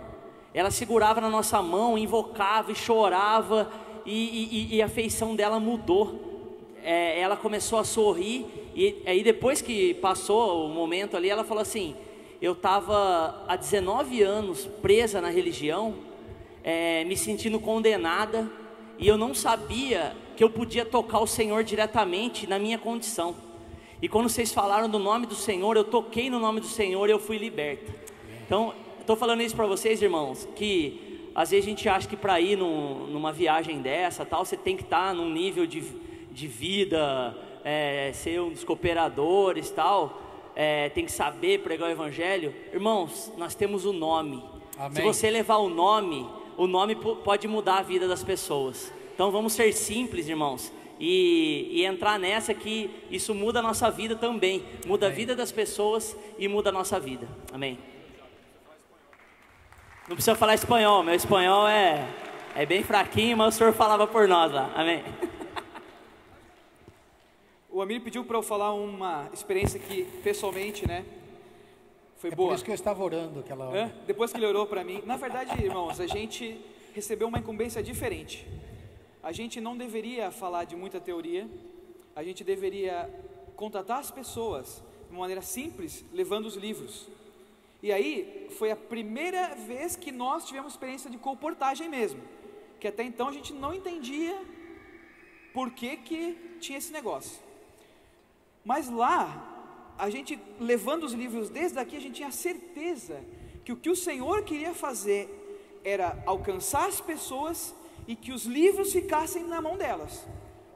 ela segurava na nossa mão, invocava e chorava, e a feição dela mudou. Ela começou a sorrir, e aí depois que passou o momento ali, ela falou assim, eu estava há 19 anos presa na religião, me sentindo condenada, e eu não sabia que eu podia tocar o Senhor diretamente na minha condição. E quando vocês falaram do nome do Senhor, eu toquei no nome do Senhor e eu fui liberta. Então, estou falando isso para vocês, irmãos, que às vezes a gente acha que para ir numa viagem dessa, tal, você tem que estar num nível de vida, ser um dos cooperadores, tal, tem que saber pregar o Evangelho. Irmãos, nós temos o nome. Amém. Se você levar o nome pode mudar a vida das pessoas. Então vamos ser simples, irmãos, e entrar nessa que isso muda a nossa vida também, muda a vida das pessoas e muda a nossa vida. Amém. Não precisa falar espanhol, meu espanhol é bem fraquinho, mas o senhor falava por nós lá. Amém. O Amir pediu para eu falar uma experiência que pessoalmente, né, foi boa. Por isso que eu estava orando aquela hora. Depois que ele orou para mim. Na verdade, irmãos, a gente recebeu uma incumbência diferente. A gente não deveria falar de muita teoria. A gente deveria contatar as pessoas de uma maneira simples, levando os livros. E aí, foi a primeira vez que nós tivemos experiência de colportagem mesmo. Que até então a gente não entendia por que tinha esse negócio. Mas lá, a gente levando os livros desde aqui, a gente tinha certeza que o que o Senhor queria fazer era alcançar as pessoas e que os livros ficassem na mão delas,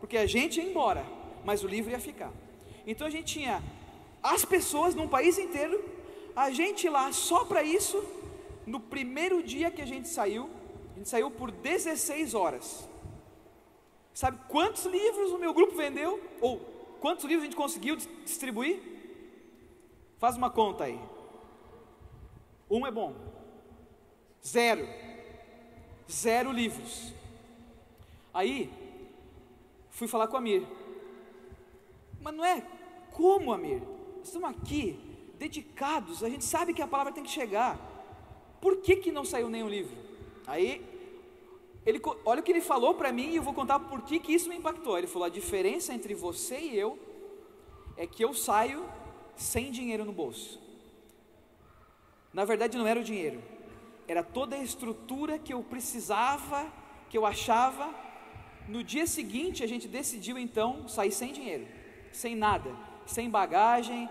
porque a gente ia embora, mas o livro ia ficar. Então a gente tinha as pessoas num país inteiro, a gente lá só para isso. No primeiro dia que a gente saiu por 16 horas. Sabe quantos livros o meu grupo vendeu? Ou quantos livros a gente conseguiu distribuir? Faz uma conta aí. Um é bom. 0 livros. Aí fui falar com o Amir. Mas não é como, Amir? Nós estamos aqui dedicados, a gente sabe que a palavra tem que chegar. Por que não saiu nenhum livro? Aí olha o que ele falou para mim, e eu vou contar por que isso me impactou. Ele falou: a diferença entre você e eu é que eu saio sem dinheiro no bolso. Na verdade não era o dinheiro, era toda a estrutura que eu precisava, que eu achava. No dia seguinte a gente decidiu então sair sem dinheiro, sem nada, sem bagagem.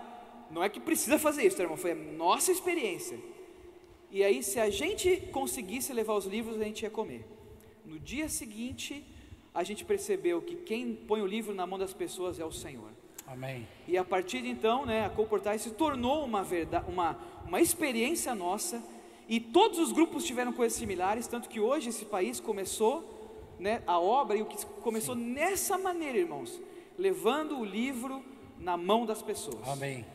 Não é que precisa fazer isso, irmão, foi a nossa experiência. E aí, se a gente conseguisse levar os livros, a gente ia comer. No dia seguinte, a gente percebeu que quem põe o livro na mão das pessoas é o Senhor. Amém. E a partir de então, né, a Colportage se tornou uma experiência nossa. E todos os grupos tiveram coisas similares, tanto que hoje esse país começou, né, a obra, e o que começou nessa maneira, irmãos, levando o livro na mão das pessoas. Amém.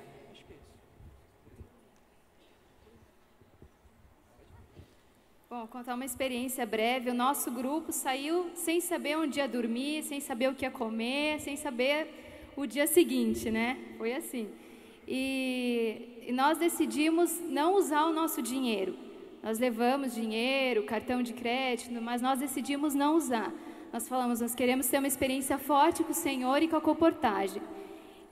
Bom, contar uma experiência breve. O nosso grupo saiu sem saber onde ia dormir, sem saber o que ia comer, sem saber o dia seguinte, né? Foi assim. E nós decidimos não usar o nosso dinheiro. Nós levamos dinheiro, cartão de crédito, mas nós decidimos não usar. Nós falamos, nós queremos ter uma experiência forte com o Senhor e com a Colportage.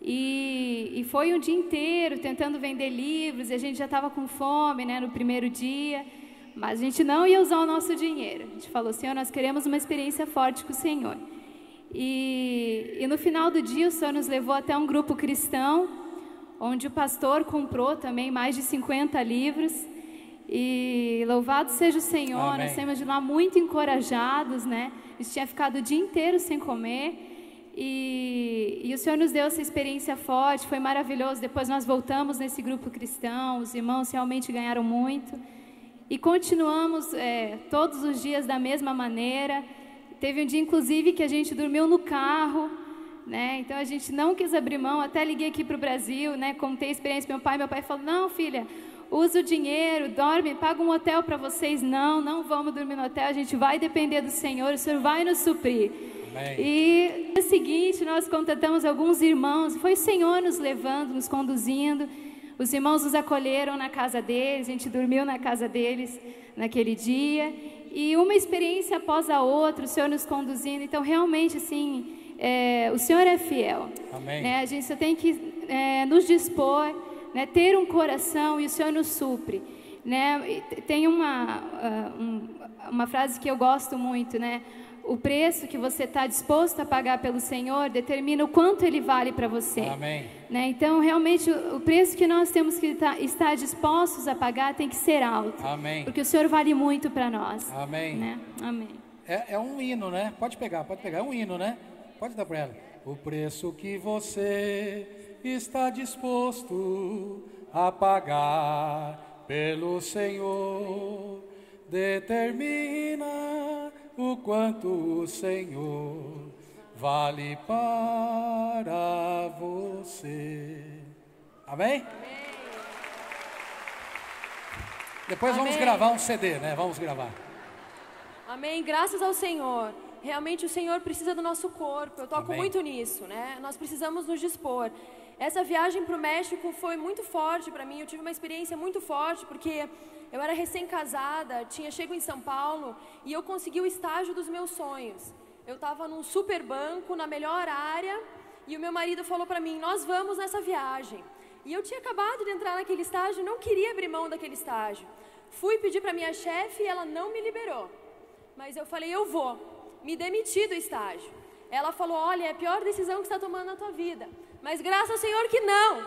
E foi um dia inteiro tentando vender livros, e a gente já estava com fome, né, no primeiro dia, mas a gente não ia usar o nosso dinheiro. A gente falou: Senhor, nós queremos uma experiência forte com o Senhor. E no final do dia o Senhor nos levou até um grupo cristão, onde o pastor comprou também mais de 50 livros. E louvado seja o Senhor. Amém. Nós saímos de lá muito encorajados, né? A gente tinha ficado o dia inteiro sem comer. E o Senhor nos deu essa experiência forte, foi maravilhoso. Depois nós voltamos nesse grupo cristão, os irmãos realmente ganharam muito. E continuamos todos os dias da mesma maneira. Teve um dia, inclusive, que a gente dormiu no carro, né? Então a gente não quis abrir mão. Até liguei aqui para o Brasil, né? Contei a experiência com meu pai falou: não, filha, usa o dinheiro, dorme, paga um hotel para vocês. Não vamos dormir no hotel, a gente vai depender do Senhor, o Senhor vai nos suprir. Amém. E no dia seguinte nós contatamos alguns irmãos, foi o Senhor nos levando, nos conduzindo. Os irmãos nos acolheram na casa deles, a gente dormiu na casa deles naquele dia. E uma experiência após a outra, o Senhor nos conduzindo. Então realmente assim, o Senhor é fiel. Amém. Né? A gente só tem que nos dispor, né, ter um coração, e o Senhor nos supre, né? Tem uma frase que eu gosto muito, né? O preço que você está disposto a pagar pelo Senhor determina o quanto Ele vale para você. Amém. Né? Então, realmente, o preço que nós temos que estar dispostos a pagar tem que ser alto. Amém. Porque o Senhor vale muito para nós. Amém. Né? Amém. É um hino, né? Pode pegar, é um hino, né? Pode dar para ela. O preço que você está disposto a pagar pelo Senhor determina o quanto o Senhor vale para você. Amém? Depois vamos gravar um CD, né? Vamos gravar. Amém. Graças ao Senhor. Realmente o Senhor precisa do nosso corpo. Eu toco Amém. muito nisso, né? Nós precisamos nos dispor. Essa viagem para o México foi muito forte para mim. Eu tive uma experiência muito forte porque eu era recém-casada, tinha chego em São Paulo e eu consegui o estágio dos meus sonhos. Eu estava num super banco, na melhor área, e o meu marido falou para mim: nós vamos nessa viagem. E eu tinha acabado de entrar naquele estágio, não queria abrir mão daquele estágio. Fui pedir para minha chefe e ela não me liberou. Mas eu falei: eu vou. Me demiti do estágio. Ela falou: olha, é a pior decisão que você está tomando na tua vida. Mas graças ao Senhor que não.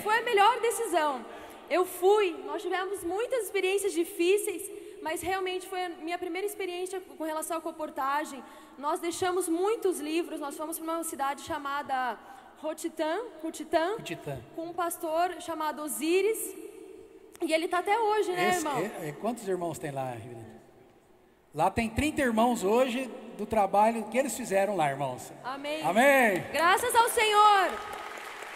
Foi a melhor decisão. Eu fui, nós tivemos muitas experiências difíceis, mas realmente foi a minha primeira experiência com relação à comportagem. Nós deixamos muitos livros, nós fomos para uma cidade chamada Roatán, com um pastor chamado Osiris, e ele está até hoje, né, irmão? Quantos irmãos tem lá, Ribeirão? Lá tem 30 irmãos hoje do trabalho que eles fizeram lá, irmãos. Amém. Amém. Graças ao Senhor.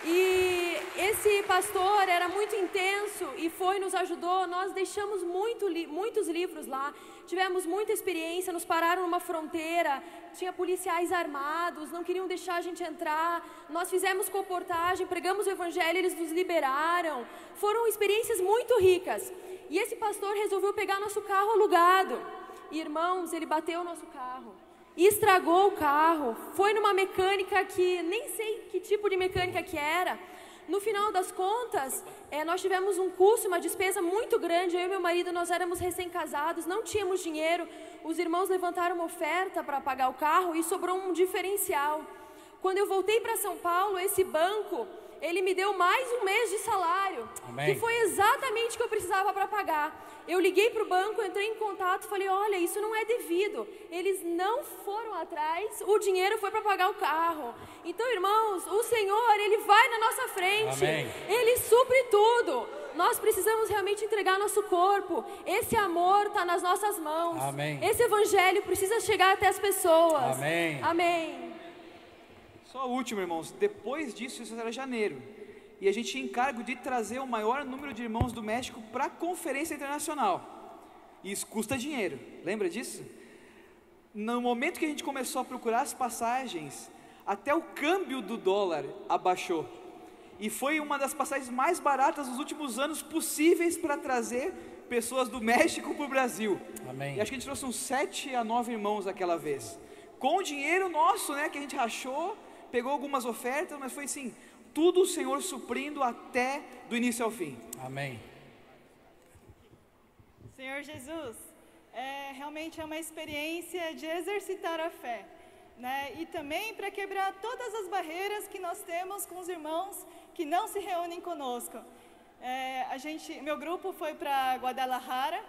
E esse pastor era muito intenso e nos ajudou. Nós deixamos muitos livros lá. Tivemos muita experiência, nos pararam numa fronteira, tinha policiais armados, não queriam deixar a gente entrar. Nós fizemos comportagem, pregamos o evangelho, eles nos liberaram. Foram experiências muito ricas. E esse pastor resolveu pegar nosso carro alugado. Irmãos, ele bateu o nosso carro e estragou o carro. Foi numa mecânica que nem sei que tipo de mecânica que era. No final das contas, nós tivemos um custo, uma despesa muito grande. Eu e meu marido, nós éramos recém-casados, não tínhamos dinheiro. Os irmãos levantaram uma oferta para pagar o carro e sobrou um diferencial. Quando eu voltei para São Paulo, esse banco, ele me deu mais um mês de salário. Amém. Que foi exatamente o que eu precisava para pagar. Eu liguei para o banco, entrei em contato, falei: olha, isso não é devido. Eles não foram atrás, o dinheiro foi para pagar o carro. Então, irmãos, o Senhor, Ele vai na nossa frente. Amém. Ele supre tudo. Nós precisamos realmente entregar nosso corpo. Esse amor está nas nossas mãos. Amém. Esse evangelho precisa chegar até as pessoas. Amém. Amém. Só o último, irmãos. Depois disso, isso era janeiro. E a gente tinha encargo de trazer o maior número de irmãos do México para a conferência internacional. E isso custa dinheiro. Lembra disso? No momento que a gente começou a procurar as passagens, até o câmbio do dólar abaixou. E foi uma das passagens mais baratas dos últimos anos possíveis para trazer pessoas do México para o Brasil. Amém. E acho que a gente trouxe uns 7 a 9 irmãos daquela vez. Com o dinheiro nosso, né, que a gente rachou, pegou algumas ofertas, mas foi assim, tudo o Senhor suprindo até do início ao fim. Amém. Senhor Jesus, realmente é uma experiência de exercitar a fé, né? E também para quebrar todas as barreiras que nós temos com os irmãos que não se reúnem conosco. Meu grupo foi para Guadalajara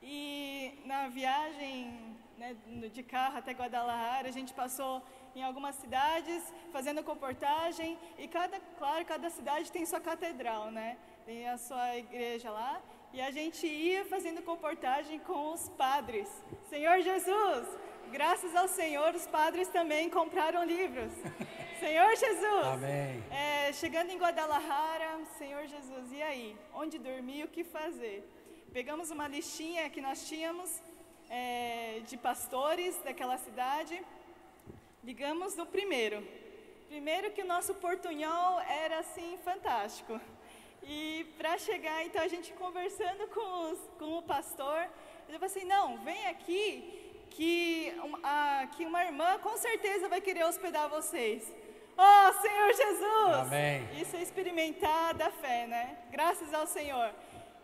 e na viagem, né, de carro até Guadalajara, a gente passou em algumas cidades fazendo comportagem e cada cidade tem sua catedral, né? Tem a sua igreja lá. E a gente ia fazendo comportagem com os padres. Senhor Jesus, graças ao Senhor, os padres também compraram livros. Senhor Jesus. Amém. Chegando em Guadalajara, Senhor Jesus, e aí? Onde dormir, o que fazer? Pegamos uma listinha que nós tínhamos de pastores daquela cidade. Ligamos no primeiro que o nosso portunhol era assim fantástico. E para chegar, então a gente conversando com o pastor, ele falou assim, não, vem aqui que uma irmã com certeza vai querer hospedar vocês. Oh, Senhor Jesus! Amém. Isso é experimentar da fé, né? Graças ao Senhor.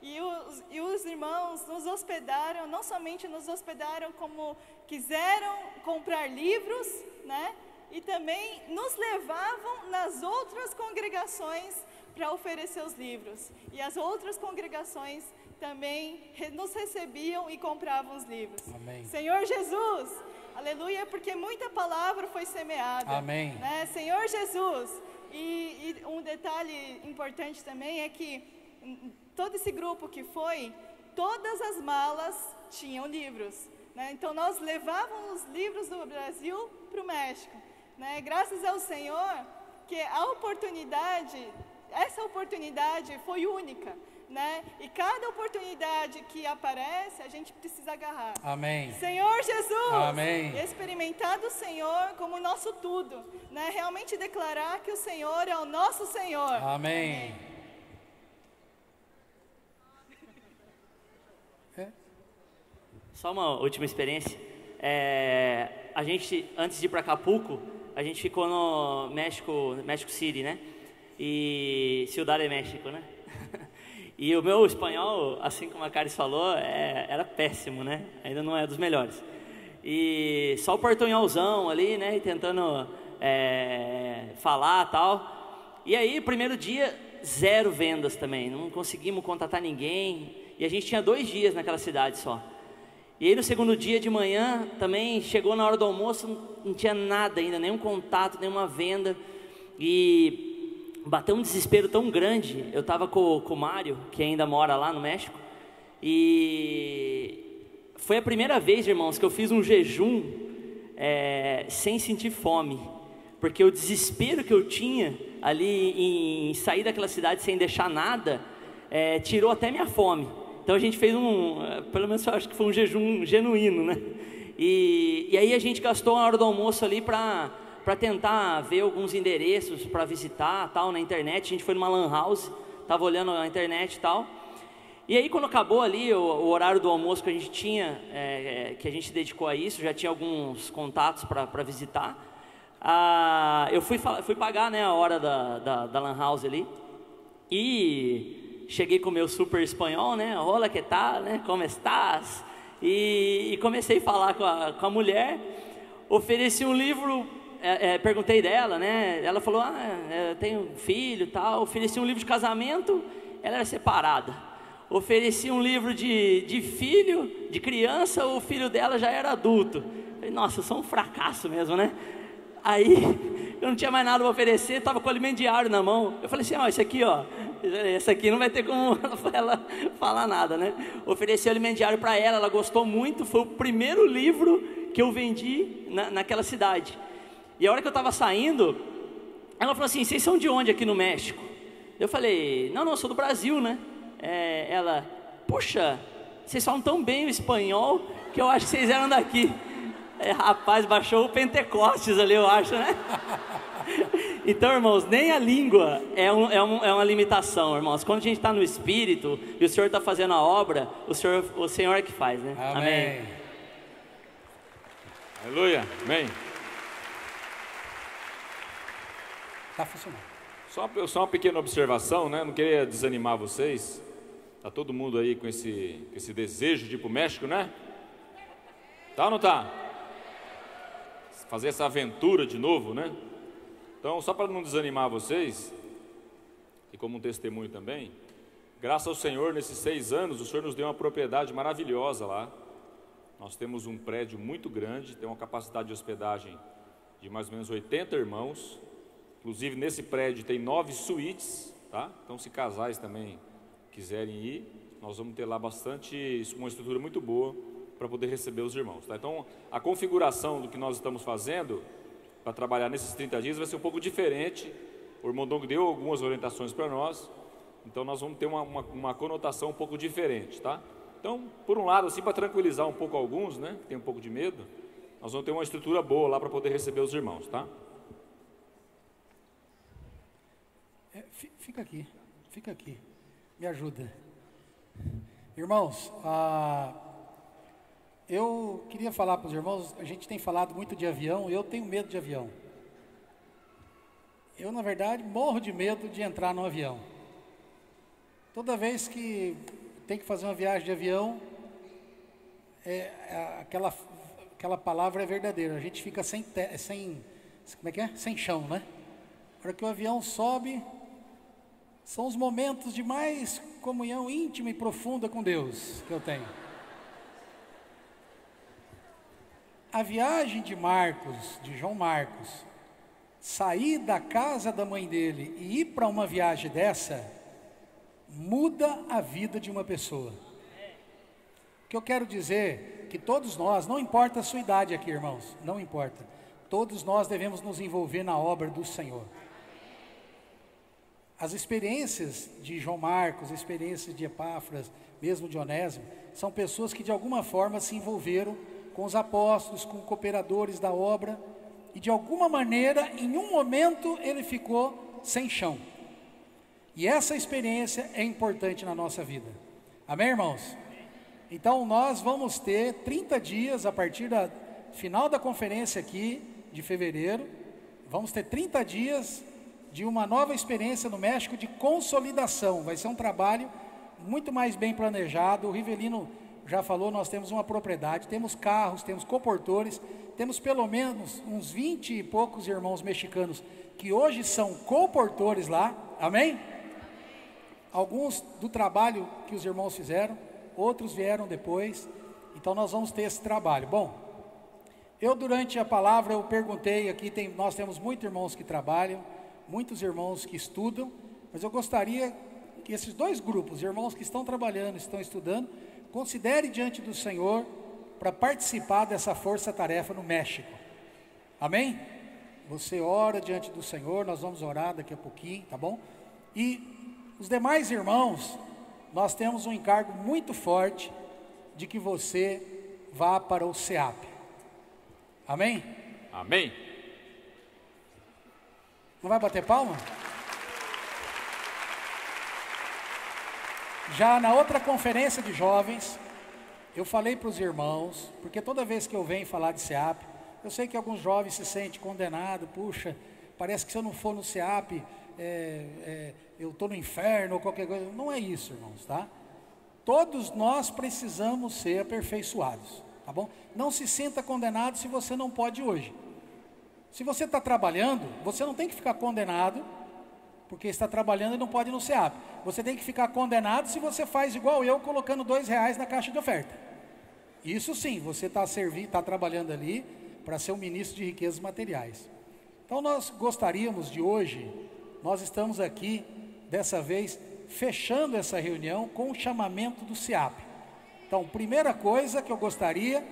E os irmãos nos hospedaram, não somente nos hospedaram, como quiseram comprar livros, né? E também nos levavam nas outras congregações para oferecer os livros. E as outras congregações também nos recebiam e compravam os livros. Amém. Senhor Jesus, aleluia, porque muita palavra foi semeada. Amém. Né? Senhor Jesus, e um detalhe importante também é que todo esse grupo que foi, todas as malas tinham livros. Né? Então nós levávamos os livros do Brasil para o México. Né? Graças ao Senhor, que essa oportunidade foi única, né? E cada oportunidade que aparece, a gente precisa agarrar. Amém. Senhor Jesus, amém. Experimentar do Senhor como nosso tudo, né? Realmente declarar que o Senhor é o nosso Senhor. Amém. Só uma última experiência. A gente, antes de ir para Acapulco, a gente ficou no México City, né? E Ciudad de México, né? E o meu espanhol, assim como a Caris falou, era péssimo, né? Ainda não é dos melhores. E só o portunholzão ali, né? E tentando falar e tal. E aí, primeiro dia, 0 vendas também. Não conseguimos contatar ninguém. E a gente tinha 2 dias naquela cidade só. E aí no segundo dia de manhã, também chegou na hora do almoço, não tinha nada ainda, nenhum contato, nenhuma venda. E bateu um desespero tão grande. Eu estava com o Mário, que ainda mora lá no México. E foi a primeira vez, irmãos, que eu fiz um jejum sem sentir fome. Porque o desespero que eu tinha ali em sair daquela cidade sem deixar nada, tirou até minha fome. Então a gente fez pelo menos eu acho que foi um jejum genuíno, né? E aí a gente gastou a hora do almoço ali para tentar ver alguns endereços para visitar, tal, na internet. A gente foi numa lan house, estava olhando a internet e tal. E aí quando acabou ali o horário do almoço que a gente tinha, que a gente dedicou a isso, já tinha alguns contatos para visitar. Eu fui pagar, né, a hora da lan house ali. E cheguei com o meu super espanhol, né? Hola, que tal, né? Como estás? E comecei a falar com a mulher. Ofereci um livro, perguntei dela, né? Ela falou, eu tenho um filho e tal. Ofereci um livro de casamento, ela era separada. Ofereci um livro de filho, de criança, o filho dela já era adulto. Falei, nossa, eu sou um fracasso mesmo, né? Aí, eu não tinha mais nada para oferecer, estava com o alimento diário na mão. Eu falei assim, esse aqui não vai ter como ela falar nada, né? Ofereci o alimento diário para ela gostou muito, foi o primeiro livro que eu vendi naquela cidade. E a hora que eu estava saindo, ela falou assim, vocês são de onde aqui no México? Eu falei, não, eu sou do Brasil, né? Ela, puxa, vocês falam tão bem o espanhol que eu acho que vocês eram daqui. Rapaz, baixou o Pentecostes ali, eu acho, né? Então, irmãos, nem a língua é uma limitação, irmãos. Quando a gente está no Espírito e o Senhor está fazendo a obra, o Senhor é que faz, né? Amém. Aleluia, amém. Está funcionando. Só uma pequena observação, né? Não queria desanimar vocês. Tá todo mundo aí com esse desejo de ir para o México, né? Tá ou não tá? Fazer essa aventura de novo, né? Então, só para não desanimar vocês, e como um testemunho também, graças ao Senhor, nesses 6 anos, o Senhor nos deu uma propriedade maravilhosa lá. Nós temos um prédio muito grande, tem uma capacidade de hospedagem de mais ou menos 80 irmãos. Inclusive, nesse prédio tem 9 suítes, tá? Então, se casais também quiserem ir, nós vamos ter lá uma estrutura muito boa para poder receber os irmãos, tá? Então, a configuração do que nós estamos fazendo para trabalhar nesses 30 dias vai ser um pouco diferente. O irmão Dong deu algumas orientações para nós, então nós vamos ter uma conotação um pouco diferente, tá? Então, por um lado, assim, para tranquilizar um pouco alguns, né, que tem um pouco de medo, nós vamos ter uma estrutura boa lá para poder receber os irmãos, tá? Fica aqui, me ajuda. Irmãos, eu queria falar para os irmãos, a gente tem falado muito de avião, eu tenho medo de avião. Eu, na verdade, morro de medo de entrar no avião. Toda vez que tem que fazer uma viagem de avião, aquela palavra é verdadeira, a gente fica sem chão, né? Na hora que o avião sobe, são os momentos de mais comunhão íntima e profunda com Deus que eu tenho. A viagem de João Marcos, sair da casa da mãe dele e ir para uma viagem dessa, muda a vida de uma pessoa. O que eu quero dizer, que todos nós, não importa a sua idade aqui, irmãos, não importa, todos nós devemos nos envolver na obra do Senhor. As experiências de João Marcos, as experiências de Epáfras, mesmo de Onésimo, são pessoas que de alguma forma se envolveram com os apóstolos, com cooperadores da obra, e de alguma maneira, em um momento, ele ficou sem chão. E essa experiência é importante na nossa vida. Amém, irmãos? Então, nós vamos ter 30 dias, a partir da final da conferência aqui, de fevereiro, vamos ter 30 dias de uma nova experiência no México de consolidação. Vai ser um trabalho muito mais bem planejado. O Rivelino já falou, nós temos uma propriedade, temos carros, temos coportores, temos pelo menos uns 20 e poucos irmãos mexicanos que hoje são coportores lá, amém? Alguns do trabalho que os irmãos fizeram, outros vieram depois, então nós vamos ter esse trabalho. Bom, eu durante a palavra eu perguntei aqui, nós temos muitos irmãos que trabalham, muitos irmãos que estudam, mas eu gostaria que esses 2 grupos, irmãos que estão trabalhando, estão estudando, considere diante do Senhor para participar dessa força-tarefa no México. Amém? Você ora diante do Senhor, nós vamos orar daqui a pouquinho, tá bom? E os demais irmãos, nós temos um encargo muito forte de que você vá para o SEAP. Amém? Amém. Não vai bater palma? Já na outra conferência de jovens, eu falei para os irmãos, porque toda vez que eu venho falar de SEAP, eu sei que alguns jovens se sentem condenados, puxa, parece que se eu não for no SEAP, eu estou no inferno ou qualquer coisa. Não é isso, irmãos, tá? Todos nós precisamos ser aperfeiçoados, tá bom? Não se sinta condenado se você não pode hoje. Se você está trabalhando, você não tem que ficar condenado porque está trabalhando e não pode ir no SEAP. Você tem que ficar condenado se você faz igual eu, colocando R$2 na caixa de oferta. Isso sim, você está trabalhando ali para ser um ministro de riquezas materiais. Então nós gostaríamos de hoje, nós estamos aqui, dessa vez, fechando essa reunião com o chamamento do SEAP. Então, primeira coisa que eu gostaria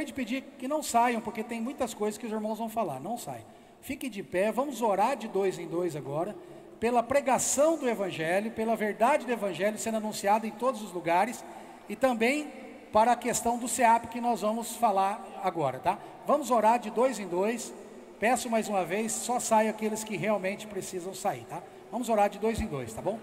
de pedir que não saiam, porque tem muitas coisas que os irmãos vão falar, não saiam. Fique de pé, vamos orar de 2 em 2 agora, pela pregação do Evangelho, pela verdade do Evangelho sendo anunciada em todos os lugares, e também para a questão do SEAP que nós vamos falar agora, tá? Vamos orar de 2 em 2, peço mais uma vez, só saiam aqueles que realmente precisam sair, tá? Vamos orar de 2 em 2, tá bom?